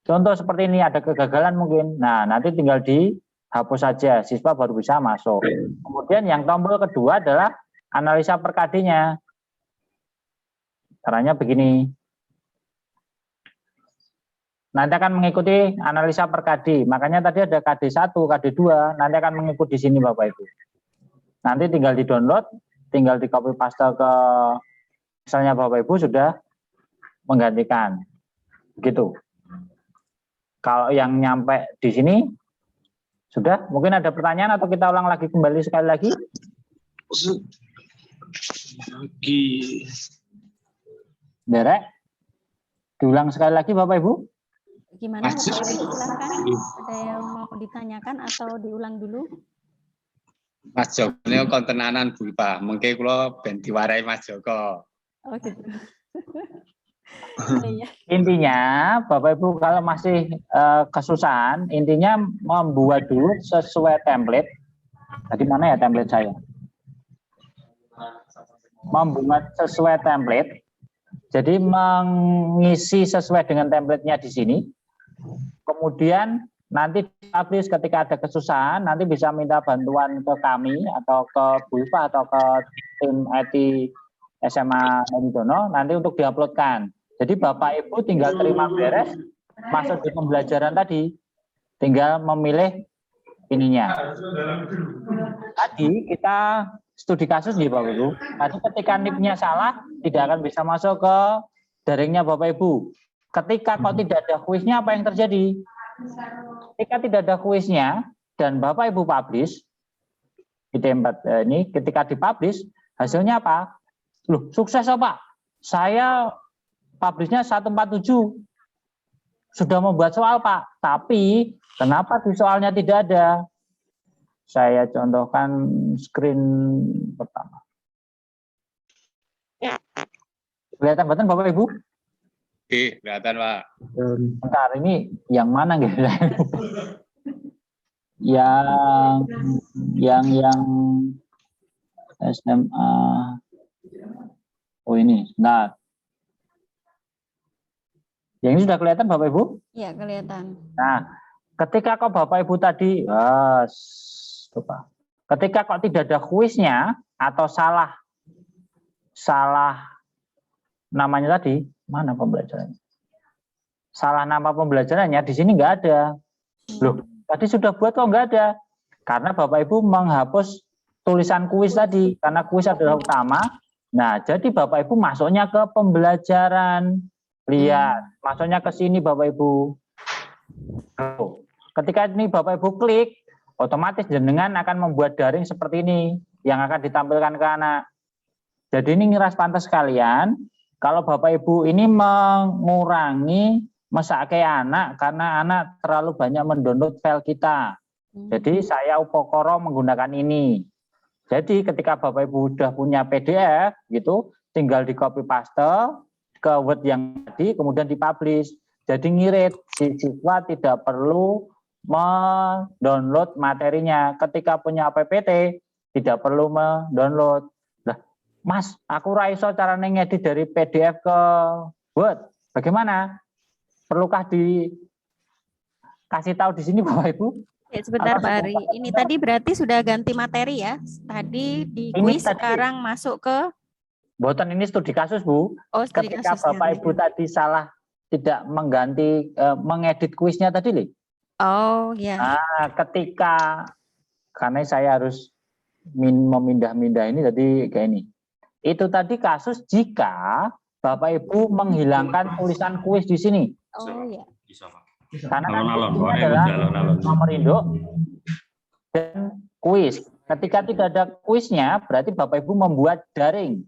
Contoh seperti ini, ada kegagalan mungkin. Nah, nanti tinggal dihapus saja, siswa baru bisa masuk. Kemudian yang tombol kedua adalah analisa per KD-nya. Caranya begini. Nanti akan mengikuti analisa per KD. Makanya tadi ada KD1, KD2, nanti akan mengikuti di sini Bapak Ibu. Nanti tinggal di-download, tinggal di-copy paste ke misalnya Bapak Ibu sudah menggantikan. Begitu. Kalau yang nyampe di sini sudah, mungkin ada pertanyaan atau kita ulang lagi kembali sekali lagi? Derek? Diulang sekali lagi Bapak Ibu? Gimana Bapak Ibu, silakan. Ada yang mau ditanyakan atau diulang dulu? Mas Joko ini kontenanan Bu Pak. Mungkin kalau ben diwarai Mas Joko. Oh gitu. Iya. Intinya Bapak Ibu kalau masih kesusahan, intinya membuat dulu sesuai template. Tadi mana ya template saya? Membuat sesuai template. Jadi mengisi sesuai dengan template-nya di sini. Kemudian nanti publish ketika ada kesusahan, nanti bisa minta bantuan ke kami atau ke Bu Ipa atau ke tim IT SMA Mendono nanti untuk diuploadkan. Jadi Bapak Ibu tinggal terima beres, masuk di pembelajaran tadi, tinggal memilih ininya. Tadi kita studi kasus nih Bapak Ibu. Tadi ketika NIP-nya salah, tidak akan bisa masuk ke daringnya Bapak Ibu. Ketika kok tidak ada kuisnya, apa yang terjadi? Ketika tidak ada kuisnya dan Bapak Ibu publish, di tempat ini ketika dipublish, hasilnya apa? Loh, sukses Pak. Saya publishnya 147. Sudah membuat soal Pak, tapi kenapa di soalnya tidak ada? Saya contohkan screen pertama. Kelihatan betul Bapak Ibu? Oke, kelihatan Pak. Bentar, ini yang mana gitu? yang SMA. Oh ini, nah. Yang ini sudah kelihatan Bapak Ibu? Iya, kelihatan. Nah, ketika kok Bapak Ibu tadi, ketika kok tidak ada kuisnya atau salah namanya tadi, mana pembelajarannya? Salah nama pembelajarannya di sini nggak ada. Loh, tadi sudah buat kok nggak ada? Karena Bapak Ibu menghapus tulisan kuis tadi, karena kuis adalah utama. Nah, jadi Bapak Ibu masuknya ke pembelajaran. Lihat, masuknya ke sini Bapak Ibu. Ketika ini Bapak Ibu klik, otomatis jenengan akan membuat daring seperti ini yang akan ditampilkan ke anak. Jadi ini ngiras pantas sekalian, kalau Bapak Ibu ini mengurangi mesake anak karena anak terlalu banyak mendownload file kita. Jadi saya upokoro menggunakan ini. Jadi ketika Bapak Ibu sudah punya PDF gitu, tinggal di copy paste ke Word yang tadi, kemudian dipublish. Jadi ngirit, si siswa tidak perlu mendownload materinya. Ketika punya PPT, tidak perlu mendownload. Nah, Mas, aku raiso cara ngedit dari PDF ke Word. Bagaimana? Perlukah dikasih tahu di sini Bapak Ibu? Ya, sebentar Pak Ari. Ini tadi berarti sudah ganti materi ya? Tadi di kuis, sekarang masuk ke... Boten ini studi kasus Bu. Oh, studi ketika kasusnya. Bapak Ibu tadi salah tidak mengganti mengedit kuisnya tadi Li. Oh ya. Nah, ketika karena saya harus memindah-mindah ini tadi kayak ini. Itu tadi kasus jika Bapak Ibu menghilangkan tulisan kuis di sini. Oh ya. Karena kan ini adalah nomor induk dan kuis. Ketika tidak ada kuisnya, berarti Bapak Ibu membuat daring.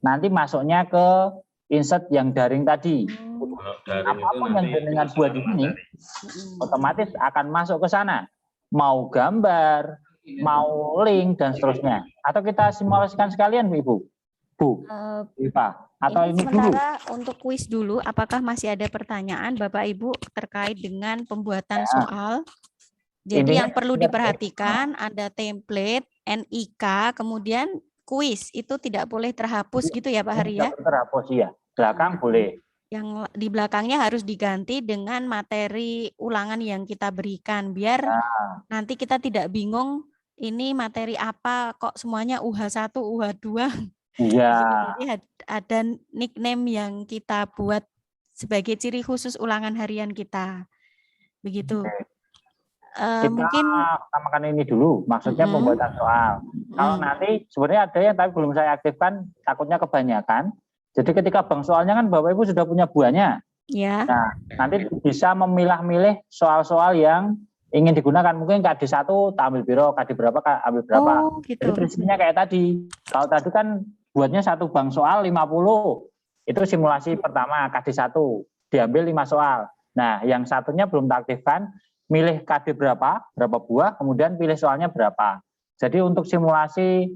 Nanti masuknya ke insert yang daring tadi. Kalau daring itu Apapun yang nanti jenengan bisa buat di sini, otomatis akan masuk ke sana. Mau gambar, mau link, dan seterusnya. Atau kita simulasikan sekalian, Ibu? Bu, Iva. Atau ini dulu? Sementara untuk kuis dulu, apakah masih ada pertanyaan Bapak Ibu terkait dengan pembuatan soal? Jadi Ini yang perlu diperhatikan ada template, NIK, kemudian kuis itu tidak boleh terhapus gitu ya Pak Hari ya? Tidak terhapus ya. Belakang boleh. Yang di belakangnya harus diganti dengan materi ulangan yang kita berikan biar nanti kita tidak bingung ini materi apa kok semuanya UH1, UH2. Iya. Jadi ada nickname yang kita buat sebagai ciri khusus ulangan harian kita. Begitu. Kita Mungkin samakan ini dulu, maksudnya pembuatan soal. Kalau nanti sebenarnya ada yang tapi belum saya aktifkan, takutnya kebanyakan. Jadi ketika bang soalnya kan Bapak Ibu sudah punya buahnya. ya. Nah, nanti bisa memilah-milih soal-soal yang ingin digunakan. Mungkin KD1 tak ambil biro, KD berapa ambil berapa. Oh, gitu. Jadi prinsipnya kayak tadi. Kalau tadi kan buatnya satu bang soal 50. Itu simulasi pertama KD1. Diambil 5 soal. Nah, yang satunya belum tak aktifkan. Milih KD berapa buah, kemudian pilih soalnya berapa. Jadi untuk simulasi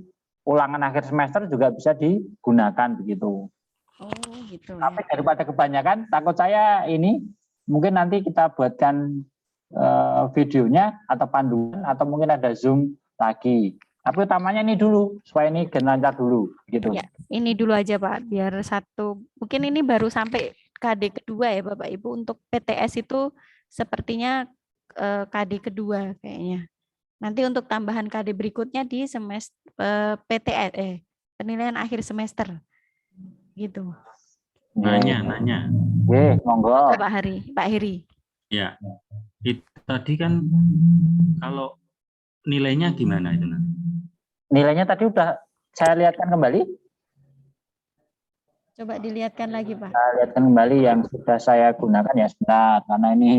ulangan akhir semester juga bisa digunakan begitu. Oh, gitu. Tapi daripada kebanyakan, takut saya ini mungkin nanti kita buatkan videonya atau panduan atau mungkin ada Zoom lagi. Tapi utamanya ini dulu supaya ini lancar dulu gitu. Ya, ini dulu aja Pak, biar satu. Mungkin ini baru sampai KD kedua ya Bapak Ibu. Untuk PTS itu sepertinya KD kedua kayaknya. Nanti untuk tambahan KD berikutnya di semester PTS penilaian akhir semester. Gitu. Nanya. Monggo. Pak Heri. Ya. Tadi kan kalau nilainya gimana itu nanti? Nilainya tadi udah saya lihatkan kembali. Coba dilihatkan lagi, Pak. Saya lihatkan kembali yang sudah saya gunakan ya sebentar karena ini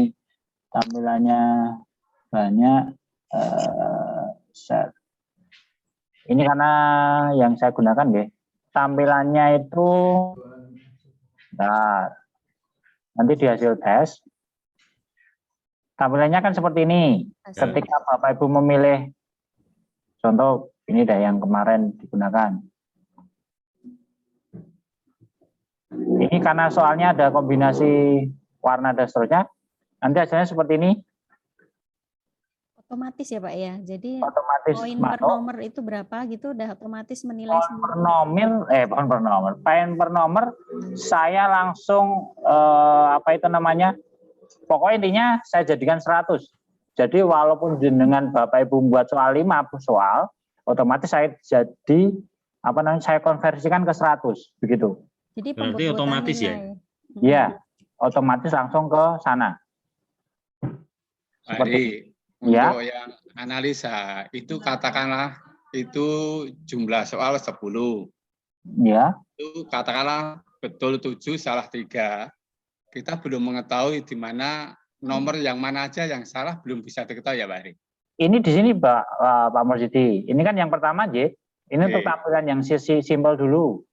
tampilannya banyak. Ini karena yang saya gunakan ya. Tampilannya itu nanti di hasil tes tampilannya kan seperti ini. Ketika Bapak Ibu memilih contoh ini dah yang kemarin digunakan. Ini karena soalnya ada kombinasi warna dan seterusnya. Nanti hasilnya seperti ini. Otomatis ya Pak ya. Jadi otomatis poin masuk. per nomor itu berapa gitu udah otomatis menilai Poin per nomor saya langsung pokoknya intinya saya jadikan 100. Jadi walaupun dengan Bapak Ibu membuat soal 5 soal, otomatis saya jadi saya konversikan ke 100 begitu. Jadi berarti otomatis nilai. Iya, otomatis langsung ke sana. Seperti untuk yang analisa itu katakanlah itu jumlah soal 10. Ya. Itu katakanlah betul 7 salah 3. Kita belum mengetahui di mana nomor yang mana aja yang salah belum bisa diketahui ya Pak Ari. Ini di sini Pak Mursidi. Ini kan yang pertama J. Ini untuk tampilan yang simpel dulu.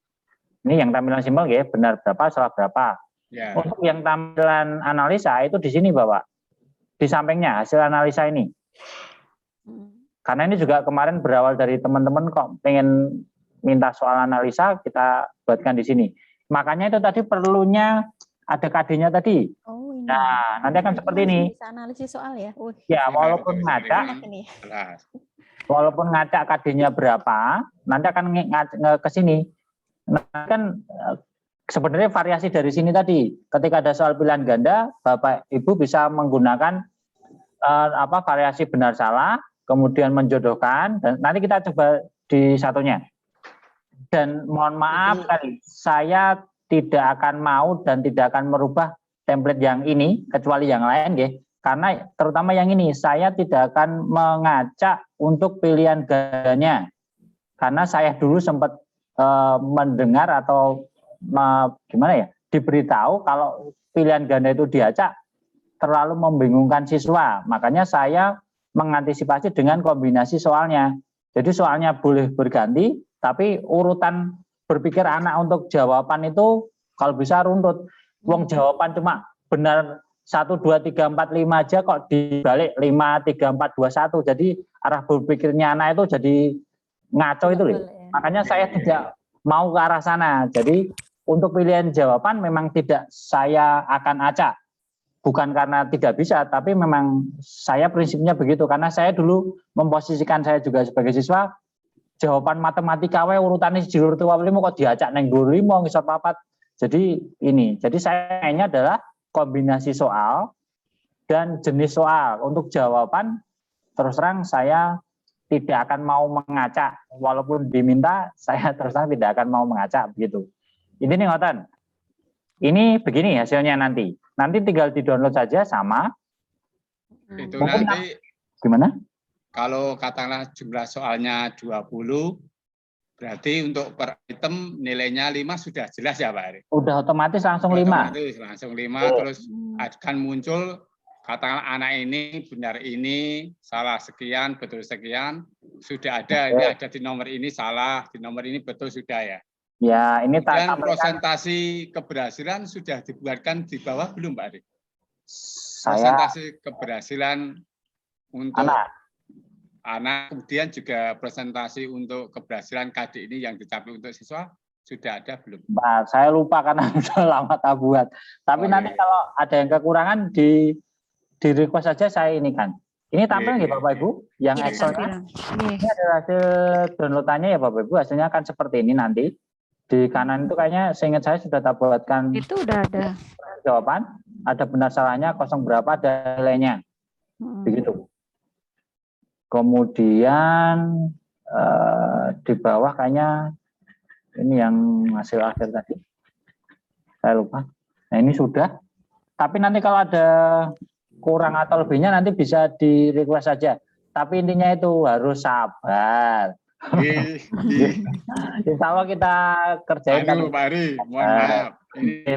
Ini yang tampilan simpel ya, benar berapa, salah berapa. Ya. Untuk yang tampilan analisa itu di sini Bapak. Di sampingnya hasil analisa ini. Karena ini juga kemarin berawal dari teman-teman kok pengen minta soal analisa, kita buatkan di sini. Makanya itu tadi perlunya ada KD-nya tadi. Oh, ini. Nah, nanti akan seperti ini. Bisa analisis soal ya. Ya, walaupun ngacak KD-nya berapa, nanti akan ke sini. Nah, kan sebenarnya variasi dari sini tadi. Ketika ada soal pilihan ganda, Bapak Ibu bisa menggunakan variasi benar salah, kemudian menjodohkan, dan nanti kita coba di satunya. Dan mohon maaf tadi, saya tidak akan mau dan tidak akan merubah template yang ini, kecuali yang lain ya. Karena terutama yang ini, saya tidak akan mengacak untuk pilihan gandanya. Karena saya dulu sempat mendengar atau diberitahu kalau pilihan ganda itu diacak terlalu membingungkan siswa. Makanya saya mengantisipasi dengan kombinasi soalnya. Jadi soalnya boleh berganti, tapi urutan berpikir anak untuk jawaban itu kalau bisa runtut. Wong jawaban cuma benar 1, 2, 3, 4, 5 aja kok dibalik 5, 3, 4, 2, 1. Jadi arah berpikirnya anak itu jadi ngaco itu loh. Makanya saya tidak mau ke arah sana. Jadi untuk pilihan jawaban memang tidak saya akan acak. Bukan karena tidak bisa, tapi memang saya prinsipnya begitu. Karena saya dulu memposisikan saya juga sebagai siswa, jawaban matematika wae urutannya jurur tua limo kok diacak neng guru limo ngisor papat. Jadi ini, jadi saya hanya adalah kombinasi soal dan jenis soal. Untuk jawaban terus terang saya tidak akan mau mengacak, walaupun diminta saya terus terang tidak akan mau mengacak begitu. Ini nih ngoten. Ini begini hasilnya nanti. Nanti tinggal di-download saja sama. Itu Mungkin nanti gimana? kalau katakanlah jumlah soalnya 20, berarti untuk per item nilainya 5 sudah jelas ya Pak Ari? Udah otomatis langsung 5. Otomatis langsung 5, terus akan muncul katakanlah anak ini benar ini, salah sekian, betul sekian, sudah ada, ini ada di nomor ini salah, di nomor ini betul sudah ya. Ya, ini Dan presentasi keberhasilan sudah dibuatkan di bawah belum Pak Ari? Saya Presentasi keberhasilan untuk anak, kemudian juga presentasi untuk keberhasilan KD ini yang dicapai untuk siswa sudah ada belum? Nah, saya lupa karena sudah lama tak buat. Tapi nanti kalau ada yang kekurangan di request saja saya ini kan. Ini tampil nggih Bapak Ibu yang Excel-nya. Ini adalah hasil downloadannya ya Bapak Ibu. Hasilnya akan seperti ini nanti. Di kanan itu kayaknya seingat saya sudah tak buatkan. Itu udah ada Jawaban, ada benar salahnya, kosong berapa, ada nilainya. Begitu. Kemudian di bawah kayaknya ini yang hasil akhir tadi. Saya lupa. Nah ini sudah. Tapi nanti kalau ada kurang atau lebihnya nanti bisa di request saja. Tapi intinya itu harus sabar. Insya Allah kita kerjain. Aduh Pak Ari, mohon maaf. Ini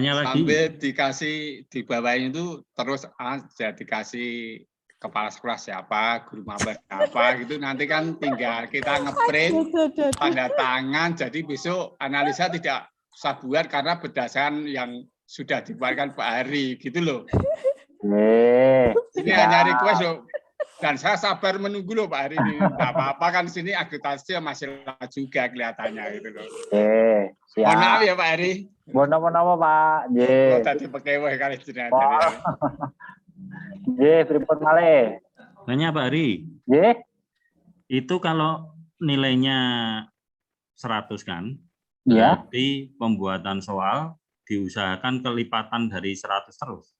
sampai dikasih di bawahnya itu terus aja dikasih kepala sekolah siapa, guru maba siapa gitu. Nanti kan tinggal kita ngeprint, tanda tangan. Jadi besok analisa tidak usah buat karena berdasarkan yang sudah dibuatkan Pak Ari gitu loh. Ini hanya request loh. Dan saya sabar menunggu loh Pak Ari ini. Nggak apa-apa kan sini agitasi masih lama juga kelihatannya gitu loh. Mohon maaf ya Pak Ari. Mohon Pak. Oh, tadi pakai wah kali jenengan. Pripun malih. Nanya Pak Ari. Itu kalau nilainya 100 kan? Ya. Berarti pembuatan soal diusahakan kelipatan dari 100 terus.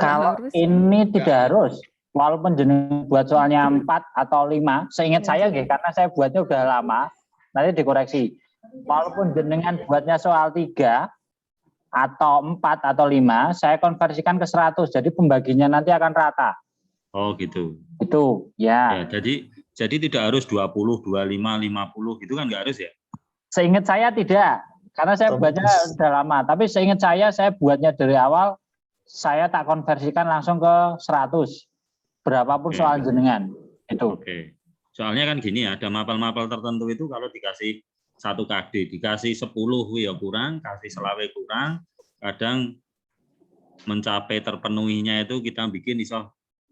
Kalau ini tidak harus. Walaupun jeneng buat soalnya 4 atau 5, seingat saya karena saya buatnya udah lama, nanti dikoreksi. Walaupun jenengan buatnya soal 3 atau 4 atau 5, saya konversikan ke 100. Jadi pembaginya nanti akan rata. Oh gitu. Itu, ya. Jadi tidak harus 20, 25, 50 gitu kan nggak harus ya? Seingat saya tidak, karena saya buatnya udah lama. Tapi seingat saya buatnya dari awal, saya tak konversikan langsung ke 100. Berapapun soal jenengan itu. Oke. Soalnya kan gini ya, ada mapel-mapel tertentu itu kalau dikasih 1 KD, dikasih 10 ya kurang, kasih selawe kurang, kadang mencapai terpenuhinya itu kita bikin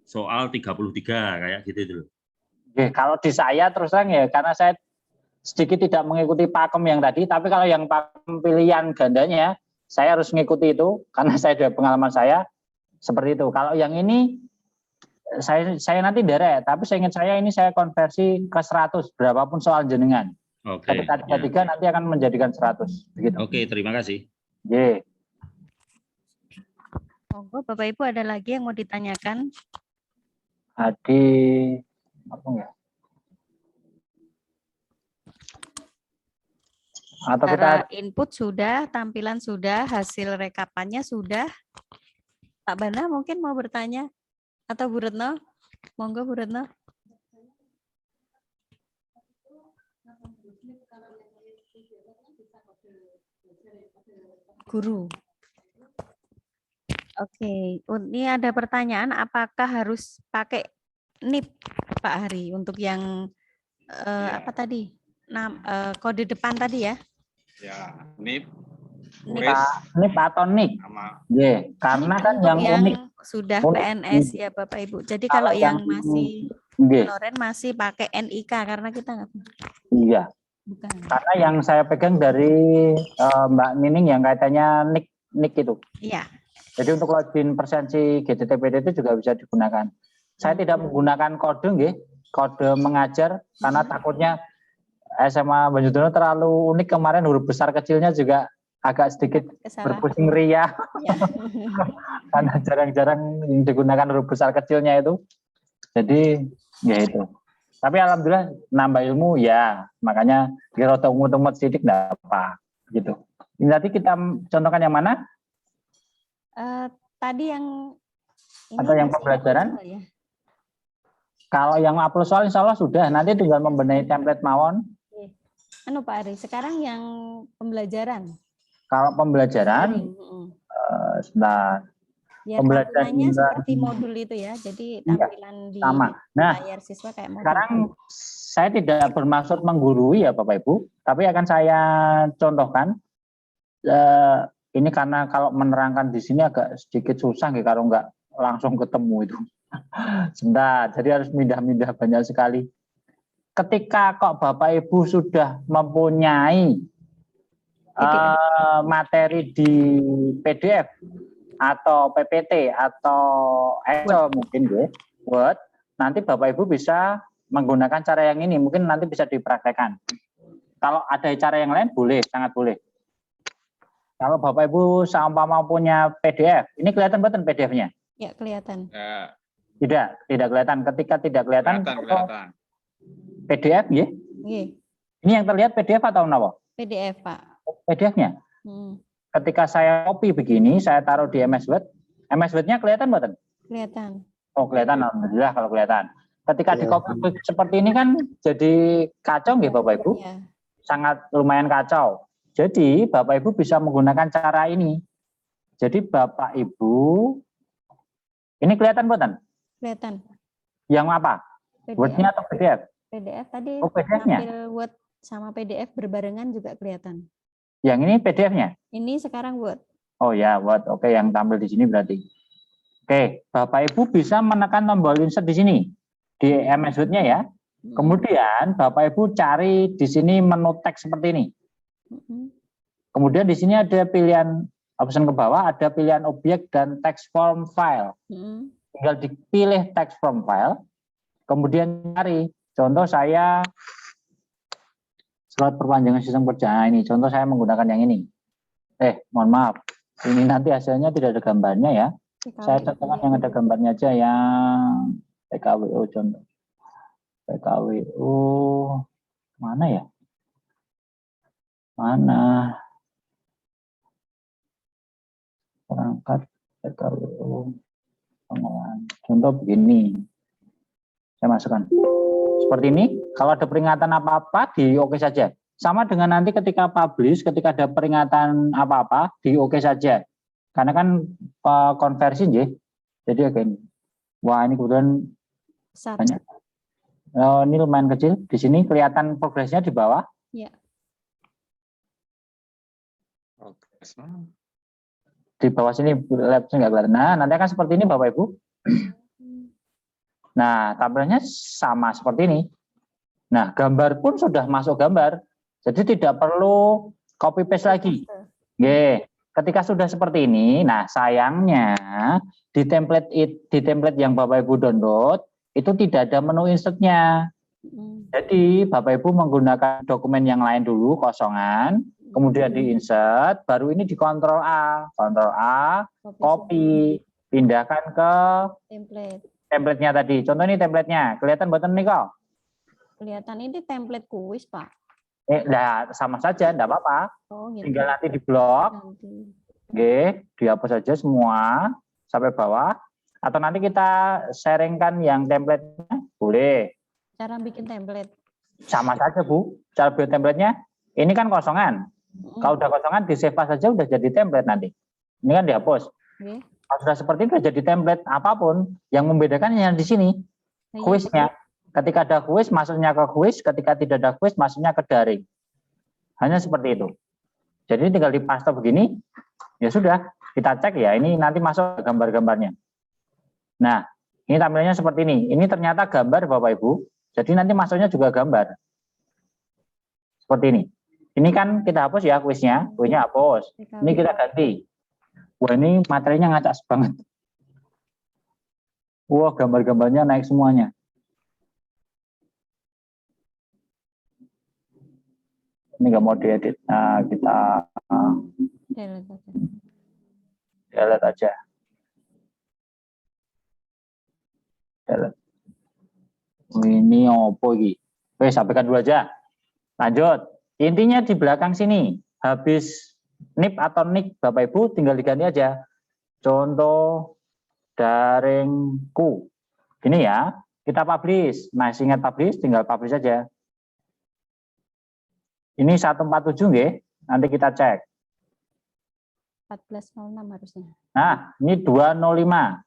soal 33 kayak gitu dulu. Kalau di saya terus terang ya, karena saya sedikit tidak mengikuti pakem yang tadi, tapi kalau yang pakem pilihan gandanya, saya harus mengikuti itu karena saya ada pengalaman saya seperti itu. Kalau yang ini saya nanti derek, tapi saya ingat saya ini saya konversi ke 100 berapapun soal jenengan. Oke. Ketika 3 nanti akan menjadikan 100 begitu. Oke, terima kasih. Monggo Bapak Ibu ada lagi yang mau ditanyakan? Apa enggak? Atau kita input sudah, tampilan sudah, hasil rekapannya sudah. Pak Bana mungkin mau bertanya? Atau Bu Retno? Monggo Bu Retno. Guru. Oke, ini ada pertanyaan apakah harus pakai NIP Pak Hari untuk yang Iya. apa tadi? Kode depan tadi ya. Ya, NIP, NIP. turis, NIP atau NIK. sama Nggih, karena NIP kan untuk yang unik sudah unik. PNS ya Bapak Ibu. Jadi Kalau kalau yang yang masih nggih, honorer masih pakai NIK karena kita nggak iya. bukan. Karena yang saya pegang dari Mbak Nining yang kaitannya NIK itu. Iya. Jadi untuk login presensi GTTPD itu juga bisa digunakan. Saya tidak menggunakan kode nggih, kode mengajar karena takutnya SMA Banjardono terlalu unik kemarin, huruf besar kecilnya juga agak sedikit Kesalahan. berpusing ria Ya. karena jarang-jarang digunakan huruf besar kecilnya itu. Jadi ya itu. Tapi alhamdulillah nambah ilmu ya, makanya dirotok umut sedikit enggak apa gitu. Ini nanti kita contohkan yang mana? Tadi yang ini Atau yang masih pembelajaran? soal ya? Kalau yang upload soal insya Allah sudah, nanti tinggal membenahi template mawon. Anu Pak Ari, sekarang yang pembelajaran. Kalau pembelajaran, sebentar. Biar Pembelajaran tampilannya juga seperti modul itu ya, jadi Iya, tampilan di sama. Nah, layar siswa kayak modul. sekarang saya tidak bermaksud menggurui ya Bapak Ibu, tapi akan saya contohkan. Ini karena kalau menerangkan di sini agak sedikit susah nih kalau nggak langsung ketemu itu. Sebentar, jadi harus mindah-mindah banyak sekali. Ketika kok Bapak Ibu sudah mempunyai materi di PDF atau PPT atau Excel mungkin ya, Word, nanti Bapak Ibu bisa menggunakan cara yang ini, mungkin nanti bisa dipraktekkan. Kalau ada cara yang lain boleh, sangat boleh. Kalau Bapak Ibu seumpama punya PDF, ini kelihatan betul PDF-nya? Ya, kelihatan. ya, Tidak kelihatan. Ketika tidak kelihatan, kelihatan. PDF ya? Oke. Ini yang terlihat PDF atau apa? PDF Pak. PDF-nya. Ketika saya copy begini, saya taruh di MS Word. MS Word-nya kelihatan betul? Kelihatan. Oh kelihatan, alhamdulillah kalau kelihatan. Ketika di copy seperti ini kan jadi kacau nggih Bapak Ibu? Ya. Sangat lumayan kacau. Jadi Bapak Ibu bisa menggunakan cara ini. Jadi Bapak Ibu, ini kelihatan betul? Kelihatan. Yang apa? Word-nya atau PDF? PDF tadi Oh, PDF-nya. tampil Word sama PDF berbarengan juga kelihatan. Yang ini PDF-nya? Ini sekarang Word. Oh ya, Word. Oke, yang tampil di sini berarti. Oke, Bapak Ibu bisa menekan tombol insert di sini di MS Word-nya ya. Kemudian Bapak Ibu cari di sini menu teks seperti ini. Kemudian di sini ada pilihan option ke bawah, ada pilihan objek dan text form file. Tinggal dipilih text form file, kemudian cari. Contoh saya surat perpanjangan sistem kerja ini. Contoh saya menggunakan yang ini. Mohon maaf. Ini nanti hasilnya tidak ada gambarnya ya. Saya contohkan yang ada gambarnya aja, yang PKWO contoh. PKWO mana ya? Mana? Perangkat PKWO pengolahan. Contoh begini. Saya masukkan. Seperti ini. Kalau ada peringatan apa-apa di oke saja. Sama dengan nanti ketika publish, ketika ada peringatan apa-apa di oke saja. Karena kan konversi ya. Jadi oke. Wah, ini kebetulan banyak. Oh, ini lumayan kecil. Di sini kelihatan progresnya di bawah. Ya. Di bawah sini labsnya nggak kelihatan. Nah, nanti akan seperti ini Bapak Ibu. Nah, tampilannya sama seperti ini. Nah, gambar pun sudah masuk gambar. Jadi tidak perlu copy paste lagi. Oke. Ketika sudah seperti ini, nah sayangnya di template yang Bapak Ibu download itu tidak ada menu insertnya. Jadi Bapak Ibu menggunakan dokumen yang lain dulu kosongan, kemudian di insert, baru ini di Ctrl A, copy, pindahkan ke template-nya tadi. Contoh ini template-nya, kelihatan button nih kok? Kelihatan ini template kuis Pak. Nah, sama saja, enggak apa-apa. Oh, gitu. Tinggal nanti di blok. Oke, dihapus saja semua sampai bawah. Atau nanti kita sharingkan yang template-nya, boleh. Cara bikin template. Sama saja, Bu. Cara bikin template-nya, ini kan kosongan. Kalau udah kosongan, di-save saja udah jadi template nanti. Ini kan dihapus. Kalau sudah seperti itu, jadi template apapun. Yang membedakan yang di sini. Iya. kuisnya. Ketika ada kuis, masuknya ke kuis. Ketika tidak ada kuis, masuknya ke daring. Hanya seperti itu. Jadi tinggal dipaste begini, ya sudah, kita cek ya, ini nanti masuk gambar-gambarnya. Nah, ini tampilannya seperti ini. Ini ternyata gambar Bapak Ibu, jadi nanti masuknya juga gambar. Seperti ini. Ini kan kita hapus ya kuisnya hapus. Ini kita ganti. Wah, ini materinya ngacak banget. Wah, gambar-gambarnya naik semuanya. Ini nggak mau diedit. Nah, kita delete aja. Delete. Ini opo iki? Oke, sampaikan dulu aja. Lanjut. Intinya di belakang sini. Habis nip atau nick Bapak Ibu tinggal diganti aja. Contoh daringku. Gini ya. Kita publish. Nah, ingat publish, tinggal publish aja. Ini 147 nggih. Nanti kita cek. 14.06 harusnya. Nah, ini 205.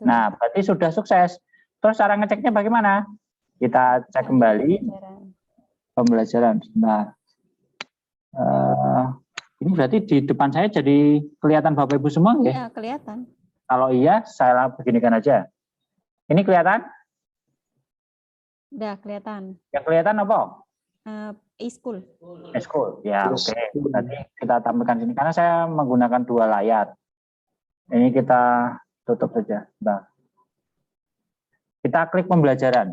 Nah, berarti sudah sukses. Terus cara ngeceknya bagaimana? Kita cek kembali pembelajaran. Nah, ini berarti di depan saya jadi kelihatan Bapak Ibu semua nggih? Iya, kelihatan. Kalau iya, saya beginikan aja. Ini kelihatan? Udah kelihatan. Yang kelihatan apa? E-school. E-school. Ya, oke. Berarti kita tampilkan sini karena saya menggunakan dua layar. Ini kita tutup saja. Nah. Kita klik pembelajaran.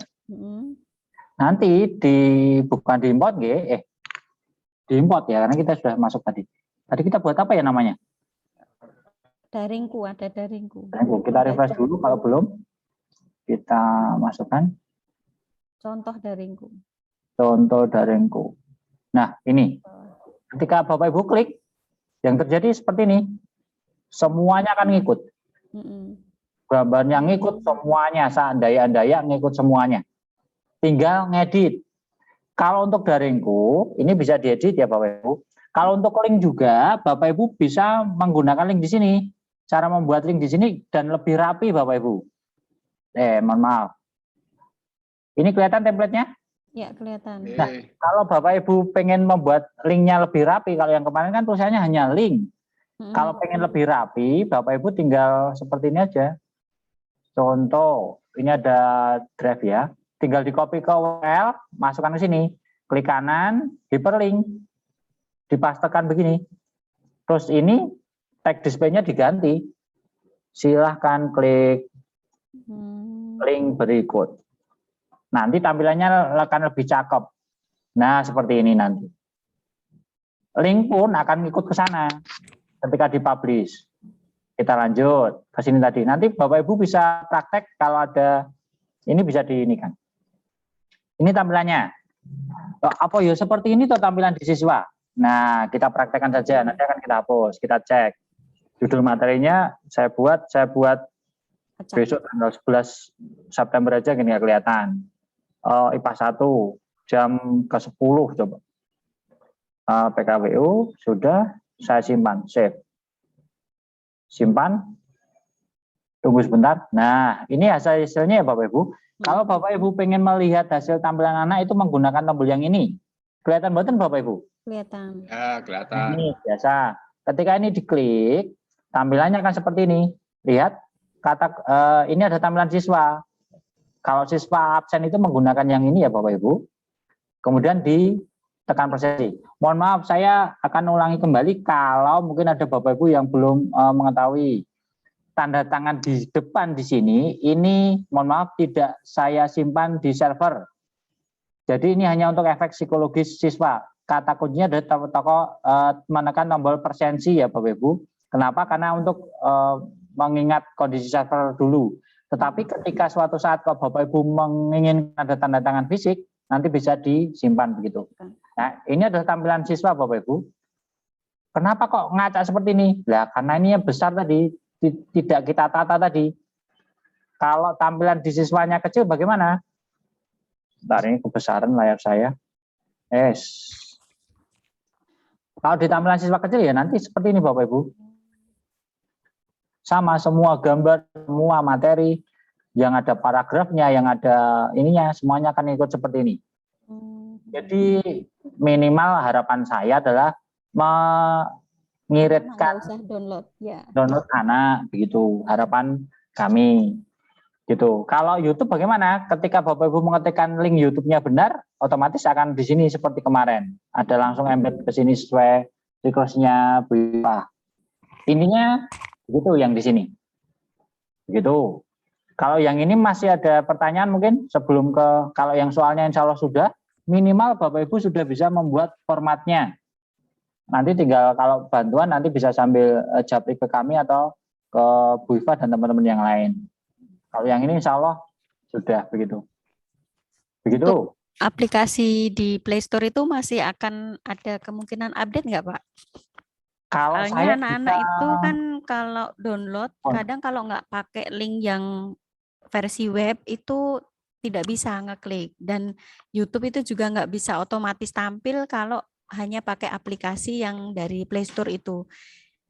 Nanti bukan di import nggih, di import ya karena kita sudah masuk tadi. Tadi kita buat apa ya namanya? Daringku, ada daringku. Kita refresh dulu kalau belum. Kita masukkan Contoh daringku. contoh daringku. Nah, ini. Ketika Bapak Ibu klik, yang terjadi seperti ini. Semuanya akan ngikut. Gambarnya ngikut semuanya, seandaya-andaya ngikut semuanya. Tinggal ngedit. Kalau untuk daringku, ini bisa diedit ya Bapak Ibu. Kalau untuk link juga, Bapak Ibu bisa menggunakan link di sini. Cara membuat link di sini dan lebih rapi Bapak Ibu. Mohon maaf. Ini kelihatan template-nya? Ya, kelihatan. Nah, kalau Bapak Ibu pengen membuat linknya lebih rapi, kalau yang kemarin kan tulisannya hanya link. Kalau pengen lebih rapi, Bapak Ibu tinggal seperti ini aja. Contoh, ini ada drive ya. Tinggal di copy ke URL, masukkan ke sini. Klik kanan, hyperlink. Dipastekan begini. Terus ini tag display-nya diganti. Silahkan klik link berikut. Nanti tampilannya akan lebih cakep. Nah, seperti ini nanti. Link pun akan ikut ke sana ketika dipublish. Kita lanjut ke sini tadi. Nanti Bapak Ibu bisa praktek kalau ada ini bisa diinikan. Ini tampilannya. Apa ya seperti ini tuh tampilan di siswa. Nah, kita praktekkan saja. Nanti akan kita hapus. Kita cek. Judul materinya saya buat besok tanggal 11 September aja gini ya kelihatan. IPA 1 jam ke-10 coba. PKWU sudah saya simpan, save. Simpan. Tunggu sebentar. Nah, ini hasilnya ya Bapak Ibu. Kalau Bapak Ibu pengen melihat hasil tampilan anak itu menggunakan tombol yang ini. Kelihatan button Bapak Ibu? Kelihatan. Ya, kelihatan. Ini biasa. Ketika ini diklik, tampilannya akan seperti ini. Lihat, ini ada tampilan siswa. Kalau siswa absen itu menggunakan yang ini ya Bapak Ibu. Kemudian ditekan persesi. Mohon maaf, saya akan ulangi kembali kalau mungkin ada Bapak Ibu yang belum mengetahui. Tanda tangan di depan di sini, ini mohon maaf tidak saya simpan di server. Jadi ini hanya untuk efek psikologis siswa. Kata kuncinya adalah menekan tombol persensi ya Bapak Ibu. Kenapa? Karena untuk mengingat kondisi server dulu. Tetapi ketika suatu saat kalau Bapak Ibu menginginkan ada tanda tangan fisik, nanti bisa disimpan begitu. Nah, ini adalah tampilan siswa Bapak Ibu. Kenapa kok ngacak seperti ini? Nah, karena ini yang besar tadi, tidak kita tata tadi. Kalau tampilan di siswanya kecil bagaimana? Bentar, ini kebesaran layar saya. Kalau di tampilan siswa kecil ya nanti seperti ini Bapak Ibu. Sama semua gambar, semua materi yang ada paragrafnya, yang ada ininya, semuanya akan ikut seperti ini. Jadi minimal harapan saya adalah Nggak mengirimkan usah download ya. download anak, begitu harapan kami. Gitu. Kalau YouTube bagaimana? Ketika Bapak Ibu mengetikkan link YouTube-nya benar, otomatis akan di sini seperti kemarin. Ada langsung embed ke sini sesuai request-nya Bu Iva. Ininya begitu yang di sini. Begitu. Kalau yang ini masih ada pertanyaan mungkin sebelum ke, kalau yang soalnya insya Allah sudah, minimal Bapak Ibu sudah bisa membuat formatnya. Nanti tinggal kalau bantuan nanti bisa sambil japri ke kami atau ke Bu Iva dan teman-teman yang lain. Kalau yang ini insya Allah sudah begitu. Begitu. Untuk aplikasi di Play Store itu masih akan ada kemungkinan update nggak Pak? Kalau Soalnya saya anak-anak bisa, itu kan kalau download, kadang kalau nggak pakai link yang versi web itu tidak bisa ngeklik. Dan YouTube itu juga nggak bisa otomatis tampil kalau hanya pakai aplikasi yang dari Play Store itu.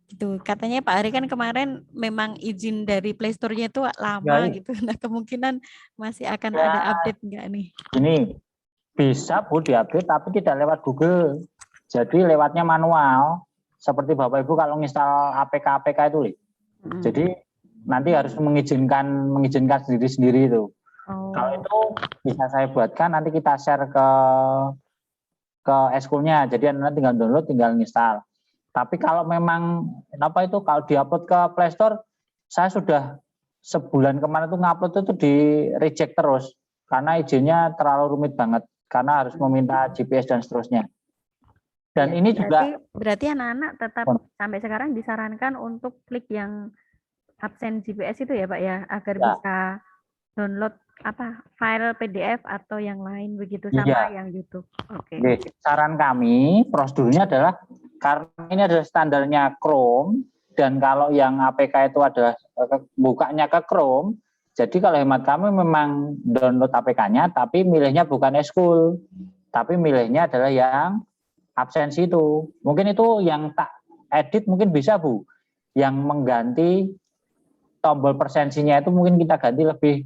Gitu. Katanya Pak Ari kan kemarin memang izin dari Play Store-nya itu lama ya, gitu. Nah kemungkinan masih akan ya, ada update nggak nih? ini bisa Bu diupdate tapi tidak lewat Google. Jadi lewatnya manual. Seperti Bapak Ibu kalau install APK itu, jadi nanti harus mengizinkan sendiri-sendiri itu. Oh. Kalau itu bisa saya buatkan, nanti kita share ke Eskul-nya. Jadi Anda tinggal download, tinggal install. Tapi kalau memang kalau diupload ke Play Store, saya sudah sebulan kemarin itu ngupload itu di reject terus karena izinnya terlalu rumit banget karena harus meminta GPS dan seterusnya. Dan ya, ini juga berarti anak-anak tetap sampai sekarang disarankan untuk klik yang absen GPS itu ya Pak ya, agar bisa download file PDF atau yang lain begitu sama yang YouTube. Oke. Saran kami prosedurnya adalah karena ini adalah standarnya Chrome dan kalau yang APK itu adalah bukanya ke Chrome, jadi kalau hemat kami memang download APK-nya tapi milihnya bukan Eskul, tapi milihnya adalah yang absensi itu. Mungkin itu yang tak edit mungkin bisa Bu, yang mengganti tombol persensinya itu mungkin kita ganti lebih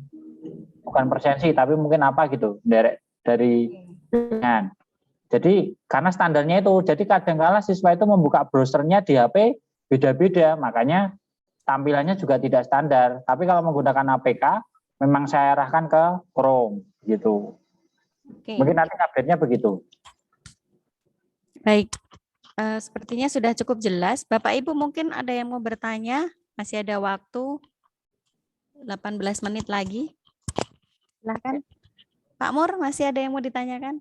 bukan persensi tapi mungkin apa gitu dari dengan. Jadi karena standarnya itu, jadi kadang-kala siswa itu membuka browsernya di HP beda-beda, makanya tampilannya juga tidak standar. Tapi kalau menggunakan APK, memang saya arahkan ke Chrome gitu. Mungkin nanti update-nya begitu. Baik, sepertinya sudah cukup jelas. Bapak Ibu mungkin ada yang mau bertanya, masih ada waktu 18 menit lagi. Silahkan. Pak Mur, masih ada yang mau ditanyakan?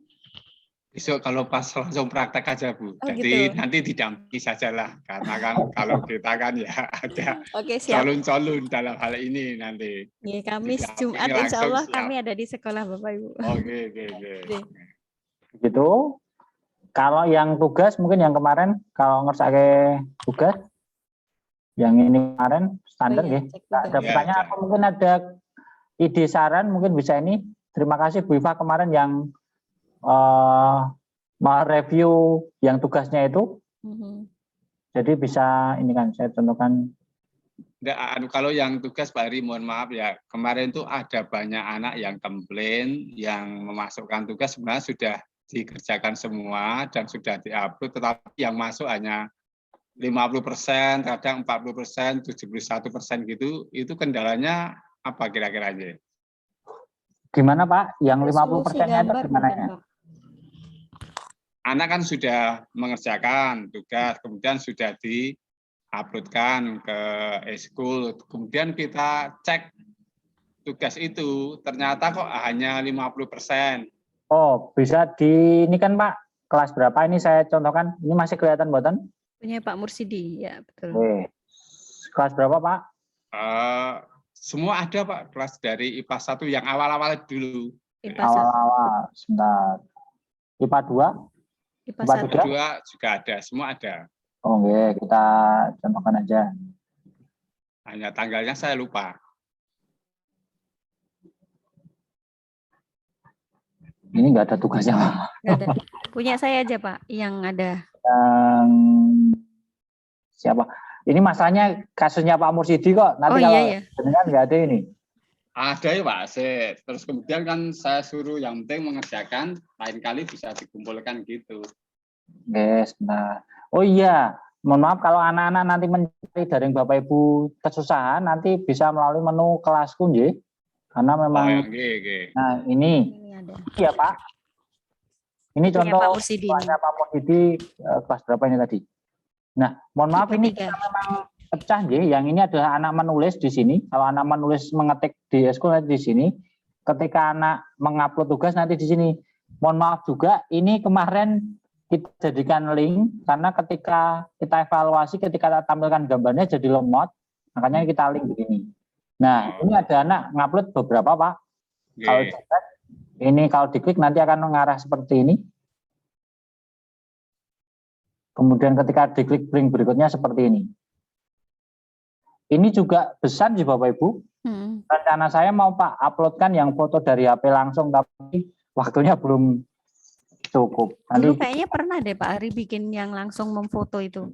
Besok kalau pas langsung praktek aja Bu. gitu. Jadi nanti didampingi sajalah, karena kan kalau kita kan ya ada siap. calon-calon dalam hal ini nanti. Ya, Kamis, Jumat, insya Allah kami ada di sekolah Bapak Ibu. Oke. Begitu. Kalau yang tugas mungkin yang kemarin kalau ngersake tugas yang ini kemarin standar ya. Ada pertanyaan atau mungkin ada ide saran mungkin bisa ini. Terima kasih Bu Iva kemarin yang mereview yang tugasnya itu. Jadi bisa ini kan saya contohkan. Kalau yang tugas Pak Ari mohon maaf ya, kemarin itu ada banyak anak yang komplain yang memasukkan tugas sebenarnya sudah dikerjakan semua dan sudah diupload, tetapi yang masuk hanya 50%, kadang 40%, 71% gitu. Itu kendalanya apa kira-kiranya? Gimana Pak? Yang 50%-nya itu gimana ya? Anak kan sudah mengerjakan tugas, kemudian sudah di-uploadkan ke Eskul, kemudian kita cek tugas itu, ternyata kok hanya 50%. Oh, bisa di ini kan Pak, kelas berapa ini saya contohkan, ini masih kelihatan buatan? Punya Pak Mursidi, ya betul. Kelas berapa Pak? Semua ada Pak, kelas dari IPA 1 yang awal-awal dulu. Awal-awal, sebentar. IPA 2? IPA 2 juga ada, semua ada. Oke, kita contohkan aja. Hanya tanggalnya saya lupa. Ini nggak ada tugasnya Pak. Nggak ada. Punya saya aja Pak, yang ada. Siapa? Ini masalahnya kasusnya Pak Mursidi kok. Nanti kalau iya. beneran nggak ada ini. Ada ya Pak, terus kemudian kan saya suruh yang penting mengerjakan, lain kali bisa dikumpulkan gitu. Yes, nah. Oh iya, mohon maaf kalau anak-anak nanti mencari daring Bapak Ibu kesusahan, nanti bisa melalui menu kelasku, nggih. Karena memang, nah ini ada. ya Pak. Ini Punya contoh Pak Mursidi ini. Pak Mursidi kelas berapa ini tadi? Nah, mohon maaf ini Tiga. kita memang pecah, nggih. Yang ini adalah anak menulis di sini. Kalau anak menulis mengetik di eskul nanti di sini. Ketika anak mengupload tugas nanti di sini. Mohon maaf juga, ini kemarin kita jadikan link karena ketika kita evaluasi, ketika kita tampilkan gambarnya jadi lemot, makanya kita link begini. Nah, ini ada anak ngupload beberapa Pak. Kalau diklik, ini kalau diklik nanti akan mengarah seperti ini. Kemudian ketika diklik link berikutnya seperti ini. Ini juga besar sih Bapak Ibu. Rencana saya mau Pak uploadkan yang foto dari HP langsung, tapi waktunya belum cukup. Nanti dulu kayaknya pernah deh Pak Ari bikin yang langsung memfoto itu.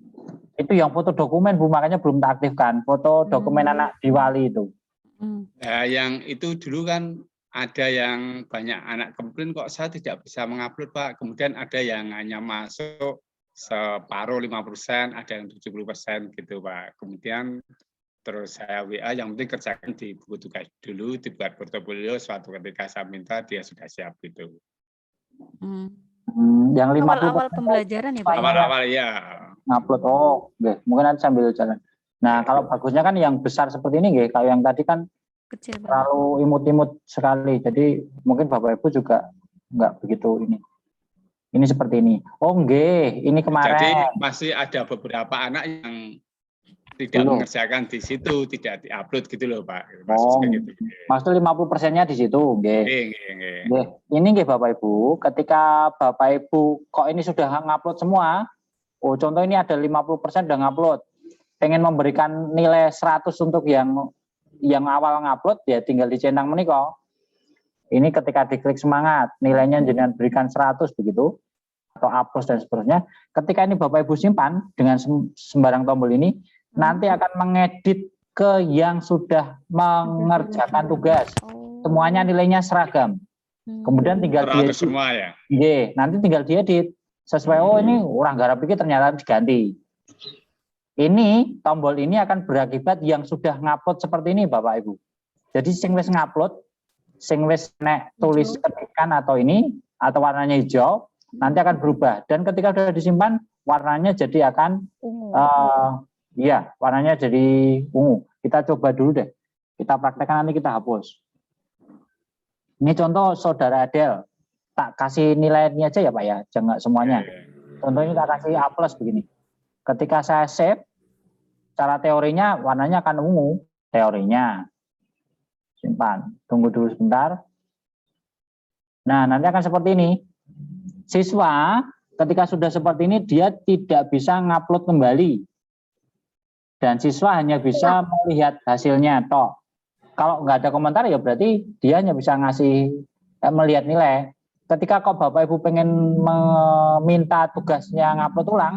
Itu yang foto dokumen Bu, makanya belum tak aktifkan. Foto dokumen anak di Wali itu. Nah, yang itu dulu kan ada yang banyak anak komplain kok saya tidak bisa mengupload Pak. Kemudian ada yang hanya masuk separuh 50%, ada yang 70% gitu Pak. Kemudian terus saya WA, yang penting kerjakan di buku tugas dulu, dibuat portofolio, suatu ketika saya minta dia sudah siap gitu. Yang 50% awal-awal pembelajaran ya Pak? Awal-awal ya. Ngupload, oh, okay. Mungkin nanti sambil jalan. Nah, kalau bagusnya kan yang besar seperti ini, nggih. Kalau yang tadi kan Kecil terlalu imut-imut sekali, jadi mungkin Bapak Ibu juga nggak begitu ini. Ini seperti ini. Oh, nggih, ini kemarin. Jadi masih ada beberapa anak yang tidak mengerjakan di situ, tidak diupload gitu loh Pak. Maksudnya 50%-nya di situ, nggih. Ini nggih Bapak Ibu, ketika Bapak Ibu kok ini sudah ngupload semua, oh contoh ini ada 50% udah ngupload, pengen memberikan nilai 100 untuk yang awal ngupload, ya tinggal dicentang menika. Ini ketika diklik semangat, nilainya jenengan berikan 100 begitu, atau hapus dan seterusnya. Ketika ini Bapak Ibu simpan dengan sembarang tombol ini, nanti akan mengedit ke yang sudah mengerjakan tugas. Semuanya nilainya seragam. Kemudian tinggal diedit. Semua ya. Nanti tinggal diedit. Sesuai, oh ini orang garap pikir ternyata diganti. Ini tombol ini akan berakibat yang sudah ngupload seperti ini Bapak Ibu. Jadi sing wis ngupload, sing wis nek tulis ketikan atau ini atau warnanya hijau, nanti akan berubah. Dan ketika sudah disimpan, warnanya jadi akan iya, warnanya jadi ungu. Kita coba dulu deh. Kita praktekkan, nanti kita hapus. Ini contoh saudara Adel. Tak kasih nilai ini aja ya Pak ya, jangan semuanya. Contohnya tak kasih A+ begini. Ketika saya save, cara teorinya warnanya akan ungu. Teorinya. Simpan. Tunggu dulu sebentar. Nah, nanti akan seperti ini. Siswa, ketika sudah seperti ini, dia tidak bisa ngupload kembali. Dan siswa hanya bisa melihat hasilnya toh. Kalau nggak ada komentar ya berarti dia hanya bisa melihat nilai. Ketika kok Bapak Ibu pengen meminta tugasnya ngupload ulang,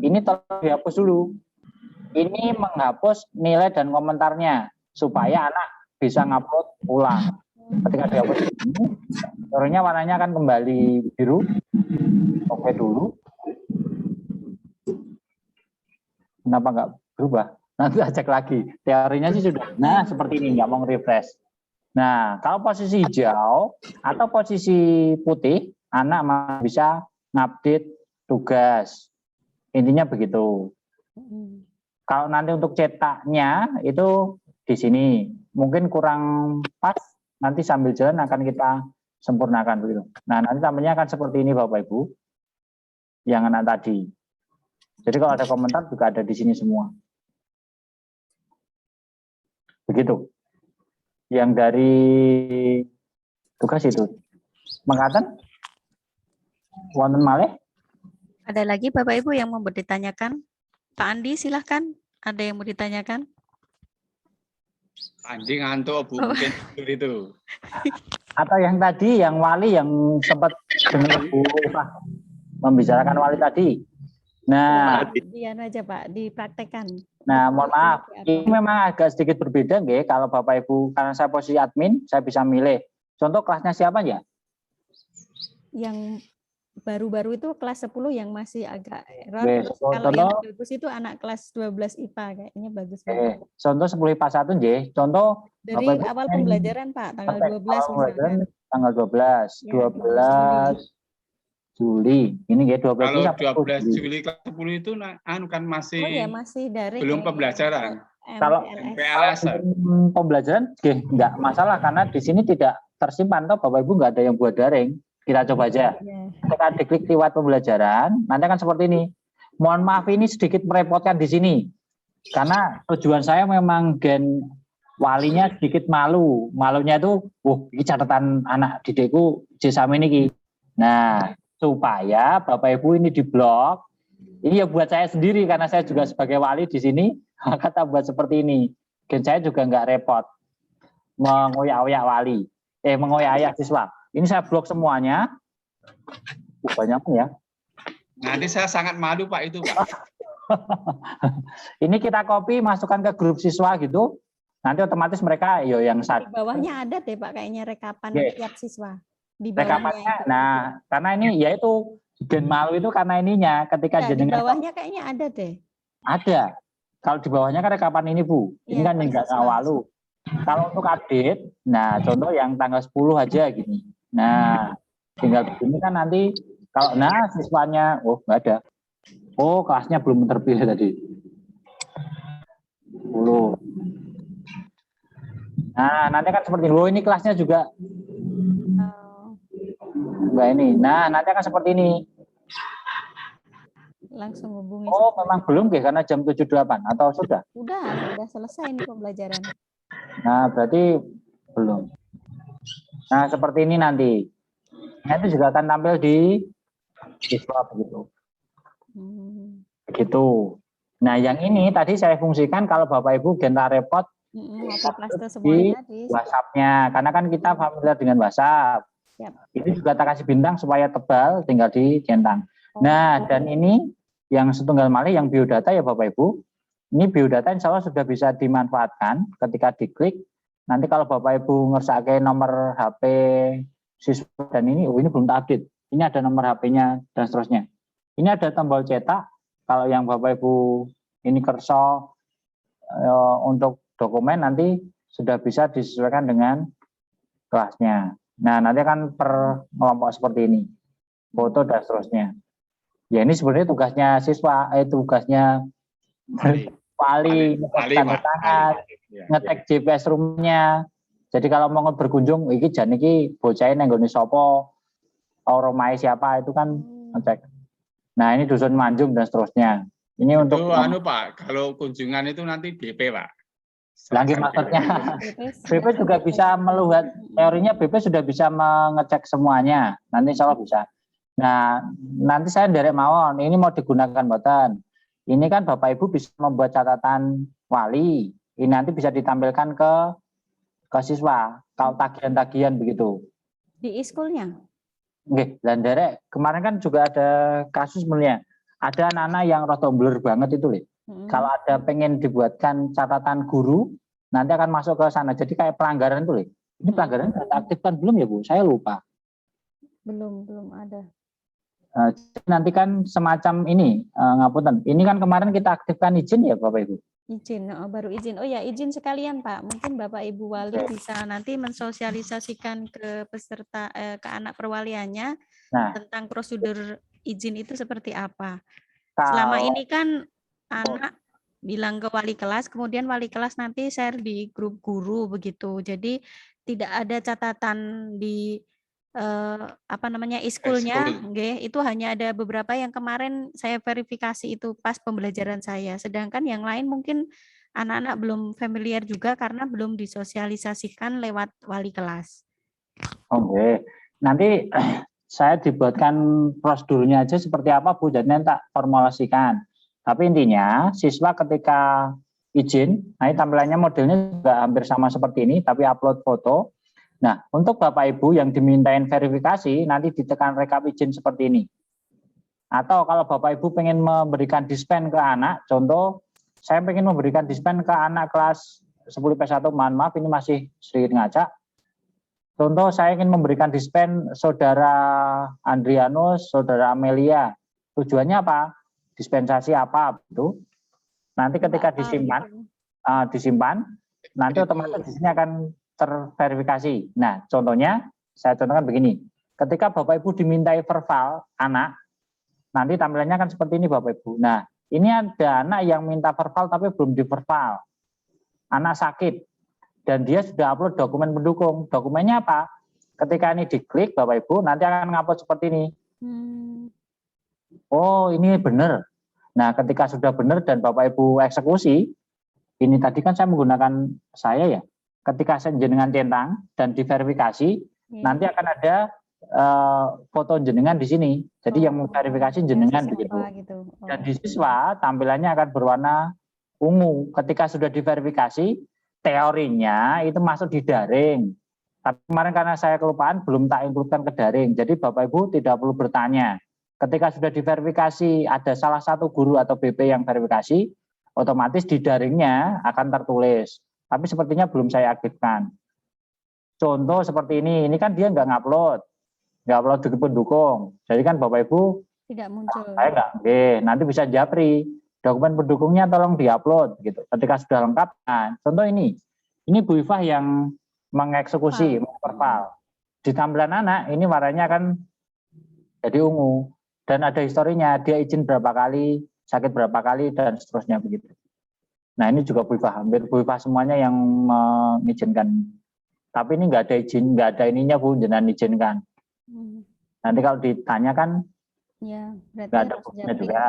ini tolong dihapus dulu. Ini menghapus nilai dan komentarnya supaya anak bisa ngupload ulang. Ketika dihapus ini, teorinya warnanya akan kembali biru. Oke dulu. Kenapa nggak berubah? Nanti cek lagi. Teorinya sih sudah. Nah, seperti ini, nggak mau refresh. Nah, kalau posisi hijau atau posisi putih, anak bisa ngupdate tugas. Intinya begitu. Kalau nanti untuk cetaknya itu di sini. Mungkin kurang pas, nanti sambil jalan akan kita sempurnakan begitu. Nah, nanti tampilnya akan seperti ini Bapak Ibu. Yang anak tadi. Jadi kalau ada komentar juga ada di sini semua. Begitu. Yang dari tugas itu. Mengatakan wonten malih? Ada lagi Bapak Ibu yang mau ditanyakan? Pak Andi silahkan. Ada yang mau ditanyakan? Pak Andi ngantuk Bu, mungkin itu. Atau yang tadi, yang Wali yang sempat dengar Bu membicarakan Wali tadi. Nah, Dian aja Pak, dipraktekkan. nah mohon maaf, Seperti ini memang agak sedikit berbeda nggih kalau Bapak Ibu, karena saya posisi admin, saya bisa milih. Contoh kelasnya siapa ya? Yang baru-baru itu kelas 10 yang masih agak error. Oke, Terus kalau yang contoh, bagus itu anak kelas 12 IPA kayaknya bagus oke, banget. contoh 10 IPA 1 nggih. Contoh Dari Bapak Ibu awal pembelajaran Pak, tanggal 12 awal pembelajaran misalkan. tanggal 12, Ya, 12 Juli. Ini nggih 12 Kalau Juli sampai 12 Juli. Juli kelas 10 itu anu kan masih Oh ya masih daring. belum kayaknya. pembelajaran. Kalau MPLS. pembelajaran nggak masalah karena di sini tidak tersimpan toh Bapak Ibu, nggak ada yang buat daring. Kita coba aja. Ya. Ketika diklik riwayat pembelajaran, nanti akan seperti ini. Mohon maaf ini sedikit merepotkan di sini. Karena tujuan saya memang gen walinya sedikit malu. Malunya itu, ini catatan anak didikku J-Sam ini. Nah, supaya Bapak Ibu ini diblok. Ini ya buat saya sendiri karena saya juga sebagai wali di sini, kata buat seperti ini. Gen saya juga nggak repot mengoyak-oyak wali, mengoyak-oyak siswa. Ini saya blok semuanya. Banyak ya. Nanti saya sangat malu Pak itu Pak. Ini kita copy, masukkan ke grup siswa gitu. Nanti otomatis mereka yang Di bawahnya ada deh Pak kayaknya rekapan tiap siswa. Di rekapannya. Nah, karena ini yaitu gen malu itu karena ininya ketika ya, jenengan di bawahnya kayaknya ada deh. Ada. Kalau di bawahnya kan rekapan ini Bu. Ini Ya, kan yang nggak ngawalu. Kalau untuk update, nah contoh yang tanggal 10 aja gini. Nah, tinggal begini kan nanti kalau siswanya nggak ada. Oh, kelasnya belum terpilih tadi. 10. Nah, nanti kan seperti ini kelasnya juga. Enggak ini. Nah, nanti akan seperti ini. Langsung hubungi. Oh, memang belum karena jam 7.08 atau sudah? Udah selesai ini pembelajaran. Nah, berarti belum. Nah, seperti ini nanti. Nanti juga akan tampil di siswa begitu. Begitu. Nah, yang ini tadi saya fungsikan kalau Bapak Ibu gentar repot di WhatsApp-nya, karena kan kita familiar dengan WhatsApp. Ini juga tak kasih bintang supaya tebal, tinggal dicentang. Nah, dan ini yang setunggal malih yang biodata ya Bapak Ibu. Ini biodata insya Allah sudah bisa dimanfaatkan ketika diklik. Nanti kalau Bapak Ibu ngersake nomor HP siswa dan ini belum update. Ini ada nomor HP-nya dan seterusnya. Ini ada tombol cetak. Kalau yang Bapak Ibu ini kerso untuk dokumen nanti sudah bisa disesuaikan dengan kelasnya. Nah, nanti akan per kelompok seperti ini. Foto dan seterusnya. Ya ini sebenarnya tugasnya siswa, tugasnya wali, tanda tangan, ngetek GPS rumahnya. Jadi kalau mau berkunjung, iki bocahin yang nggone sapa, oromai siapa itu kan ngecek. Nah ini dusun Manjung dan seterusnya. Ini itu untuk Pak, kalau kunjungan itu nanti BP Pak. Lagi maksudnya BP juga bisa melihat teorinya, BP sudah bisa mengecek semuanya. Nanti insya Allah bisa. Nah, nanti saya nderek mawon, ini mau digunakan mboten. Ini kan Bapak Ibu bisa membuat catatan wali. Ini nanti bisa ditampilkan ke siswa, kalau tagihan-tagihan begitu. Di e-schoolnya? Oke, dan nderek kemarin kan juga ada kasus sebenarnya. Ada anak-anak yang roto blur banget itu, Lih. Kalau ada pengen dibuatkan catatan guru, nanti akan masuk ke sana. Jadi kayak pelanggaran itu, Lih. Ini pelanggaran aktifkan belum ya, Bu? Saya lupa. Belum ada. Nanti kan semacam ini, ngapunten. Ini kan kemarin kita aktifkan izin ya Bapak Ibu? Izin, baru izin. Oh ya, izin sekalian Pak. Mungkin Bapak Ibu Wali bisa nanti mensosialisasikan ke peserta, ke anak perwaliannya tentang prosedur izin itu seperti apa. Selama ini kan anak bilang ke wali kelas, kemudian wali kelas nanti share di grup guru begitu. Jadi tidak ada catatan di e-schoolnya, itu hanya ada beberapa yang kemarin saya verifikasi itu pas pembelajaran saya. Sedangkan yang lain mungkin anak-anak belum familiar juga karena belum disosialisasikan lewat wali kelas. Oke, nanti saya dibuatkan prosedurnya aja seperti apa Bu, jadi nanti tak formulasikan. Tapi intinya siswa ketika izin, nah tampilannya modelnya juga hampir sama seperti ini, tapi upload foto. Nah, untuk Bapak Ibu yang dimintain verifikasi, nanti ditekan rekap izin seperti ini. Atau kalau Bapak Ibu pengen memberikan dispen ke anak, contoh saya pengen memberikan dispen ke anak kelas 10 IPS 1, mohon maaf ini masih sedikit ngacak. Contoh saya ingin memberikan dispen saudara Andrianus, saudara Amelia. Tujuannya apa? Dispensasi apa itu? Nanti ketika disimpan, nanti otomatis di sini akan terverifikasi. Nah, contohnya saya contohkan begini. Ketika Bapak Ibu dimintai verbal anak, nanti tampilannya kan seperti ini Bapak Ibu. Nah, ini ada anak yang minta verbal tapi belum di verbal. Anak sakit dan dia sudah upload dokumen pendukung. Dokumennya apa? Ketika ini diklik Bapak Ibu nanti akan ngupload seperti ini. Oh, ini benar. Nah, ketika sudah benar dan Bapak Ibu eksekusi, ini tadi kan saya menggunakan saya ya. Ketika saya jenengan centang dan diverifikasi, nanti akan ada foto jenengan di sini. Jadi yang memverifikasi jenengan begitu. Dan di siswa tampilannya akan berwarna ungu. Ketika sudah diverifikasi, teorinya itu masuk di daring. Tapi kemarin karena saya kelupaan belum tak inputkan ke daring. Jadi Bapak Ibu tidak perlu bertanya. Ketika sudah diverifikasi ada salah satu guru atau BP yang verifikasi, otomatis di daringnya akan tertulis. Tapi sepertinya belum saya aktifkan. Contoh seperti ini kan dia nggak upload di pendukung. Jadi kan Bapak Ibu tidak muncul. Saya nggak, nanti bisa japri dokumen pendukungnya tolong diupload gitu. Ketika sudah lengkap, nah contoh ini Bu Ifah yang mengeksekusi, verbal. Di tampilan anak ini warnanya kan jadi ungu dan ada historinya, dia izin berapa kali, sakit berapa kali dan seterusnya begitu. Nah ini juga Bu Ifah, hampir Bu Ifah semuanya yang mengizinkan. Tapi ini nggak ada izin, nggak ada ininya Bu, jangan izinkan. Nanti kalau ditanyakan, ya, nggak ada buktinya juga.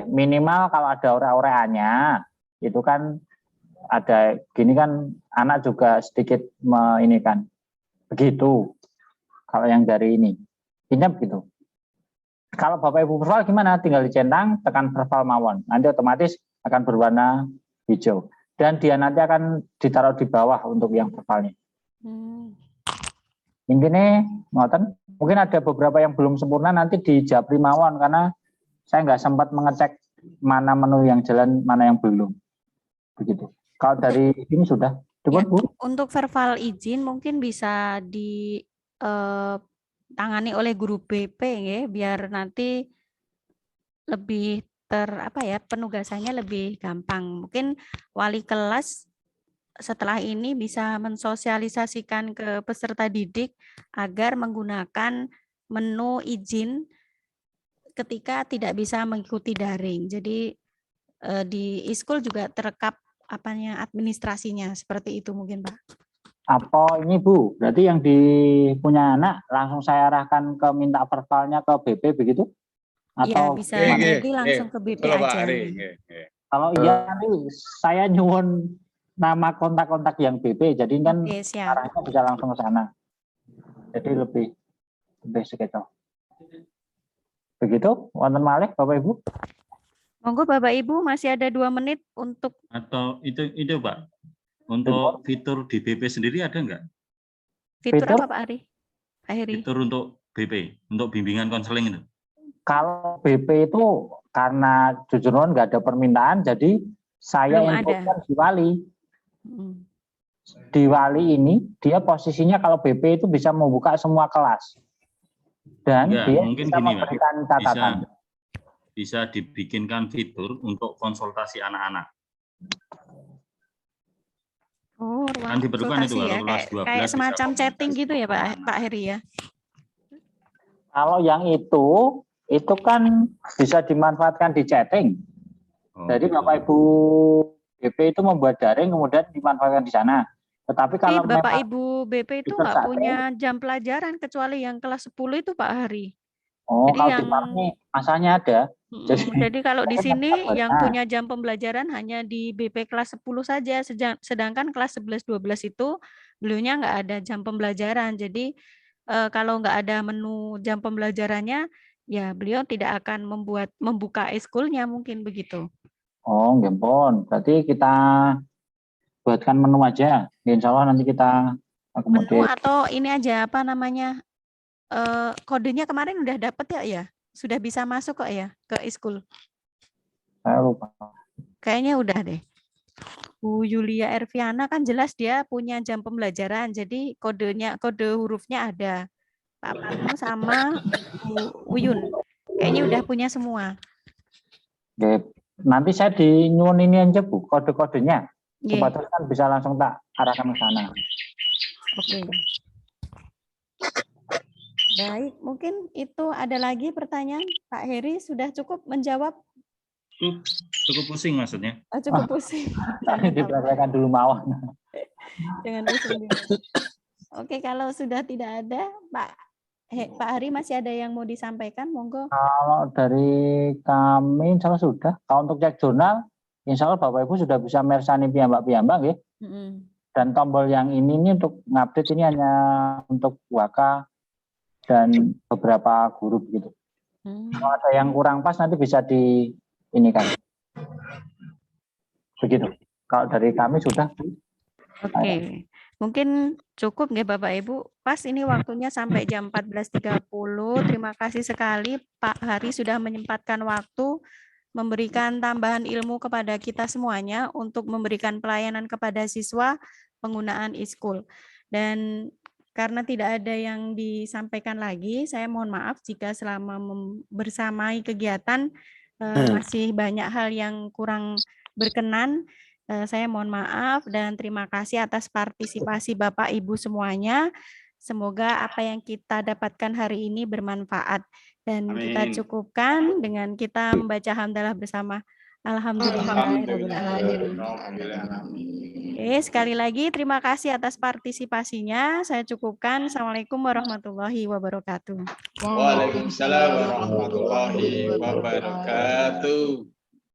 Minimal kalau ada ore-oreannya, itu kan ada gini kan anak juga sedikit ini kan begitu. Kalau yang dari ini begitu. Kalau Bapak Ibu verbal gimana? Tinggal dicentang, tekan verbal mawon. Nanti otomatis akan berwarna hijau. Dan dia nanti akan ditaruh di bawah untuk yang verbalnya. Intinya ngoten, mungkin ada beberapa yang belum sempurna nanti di japri mawon karena saya nggak sempat mengecek mana menu yang jalan, mana yang belum. Begitu. Kalau dari ini sudah. Ya, untuk verbal izin mungkin bisa ditangani oleh guru BP ya, biar nanti lebih penugasannya lebih gampang. Mungkin wali kelas setelah ini bisa mensosialisasikan ke peserta didik agar menggunakan menu izin ketika tidak bisa mengikuti daring. Jadi di e-school juga terekam administrasinya seperti itu mungkin Pak. Apa ini Bu? Berarti yang punya anak langsung saya arahkan ke minta verbalnya ke BP begitu? Atau bisa jadi langsung ke BP aja. Kalau iya nanti saya nyuwun nama kontak-kontak yang BP, jadi kan arahnya bisa langsung ke sana. Jadi lebih segitu. Begitu, wonten malih Bapak Ibu. Monggo Bapak Ibu masih ada 2 menit untuk. Atau itu Pak, untuk fitur di BP sendiri ada enggak? Fitur apa Pak Ari? Fitur untuk BP, untuk bimbingan konseling itu. Kalau BP itu karena jujur nggak ada permintaan, jadi saya infokan di wali. Di wali ini dia posisinya kalau BP itu bisa membuka semua kelas dan dia mungkin bisa gini, memberikan catatan. Bisa dibikinkan fitur untuk konsultasi anak-anak. Oh, kan diperlukan itu ya, kelas 12 kayak semacam chatting gitu ya Pak Heri ya. Kalau yang itu kan bisa dimanfaatkan di chatting. Jadi Bapak Ibu BP itu membuat daring kemudian dimanfaatkan di sana. Tetapi kalau Bapak Ibu BP itu nggak punya jam pelajaran kecuali yang kelas 10 itu Pak Hari. Oh, jadi kalau di Parmi masanya ada. Jadi kalau di sini yang punya jam pembelajaran hanya di BP kelas 10 saja, sedangkan kelas 11-12 itu beliaunya nggak ada jam pembelajaran. Jadi kalau nggak ada menu jam pembelajarannya, ya beliau tidak akan membuka e-school-nya mungkin begitu. Oh, gempon. Berarti kita buatkan menu aja. Insya Allah nanti kita akomodir. Menu atau ini aja apa namanya? Kodenya kemarin udah dapet ya? sudah bisa masuk kok ya ke e-school? Saya lupa. Kayaknya udah deh. Bu Yulia Erviana kan jelas dia punya jam pembelajaran, jadi kode hurufnya ada. Pak Parno sama Bu Uyun, kayaknya udah punya semua. Oke. Nanti saya di nyuwun ini aja Bu, kode-kodenya. Ye. Supaya terus kan bisa langsung tak arahkan ke sana. Oke. Baik, mungkin itu ada lagi pertanyaan. Pak Heri sudah cukup menjawab? Cukup pusing maksudnya. Cukup pusing. Dipraktekkan dulu mawon. Jangan pusing. Oke, kalau sudah tidak ada, Pak Hari masih ada yang mau disampaikan? Monggo. Kalau dari kami insya Allah sudah. Kalau untuk cek jurnal, insya Allah Bapak Ibu sudah bisa mersani piyambak-piyambak ya. Dan tombol yang ini untuk ngupdate ini hanya untuk Waka dan beberapa guru begitu. Kalau ada yang kurang pas nanti bisa di ini kan. Begitu. Kalau dari kami sudah. Oke. Mungkin cukup nggih Bapak Ibu. Pas ini waktunya sampai jam 14.30. Terima kasih sekali Pak Hari sudah menyempatkan waktu memberikan tambahan ilmu kepada kita semuanya untuk memberikan pelayanan kepada siswa penggunaan e-school. Dan karena tidak ada yang disampaikan lagi, saya mohon maaf jika selama bersamai kegiatan masih banyak hal yang kurang berkenan. Saya mohon maaf dan terima kasih atas partisipasi Bapak Ibu semuanya. Semoga apa yang kita dapatkan hari ini bermanfaat. Dan Amin. kita cukupkan dengan kita membaca hamdalah bersama. Alhamdulillahirrahmanirrahim. Oke, sekali lagi terima kasih atas partisipasinya. Saya cukupkan. Assalamualaikum warahmatullahi wabarakatuh. Waalaikumsalam warahmatullahi wabarakatuh.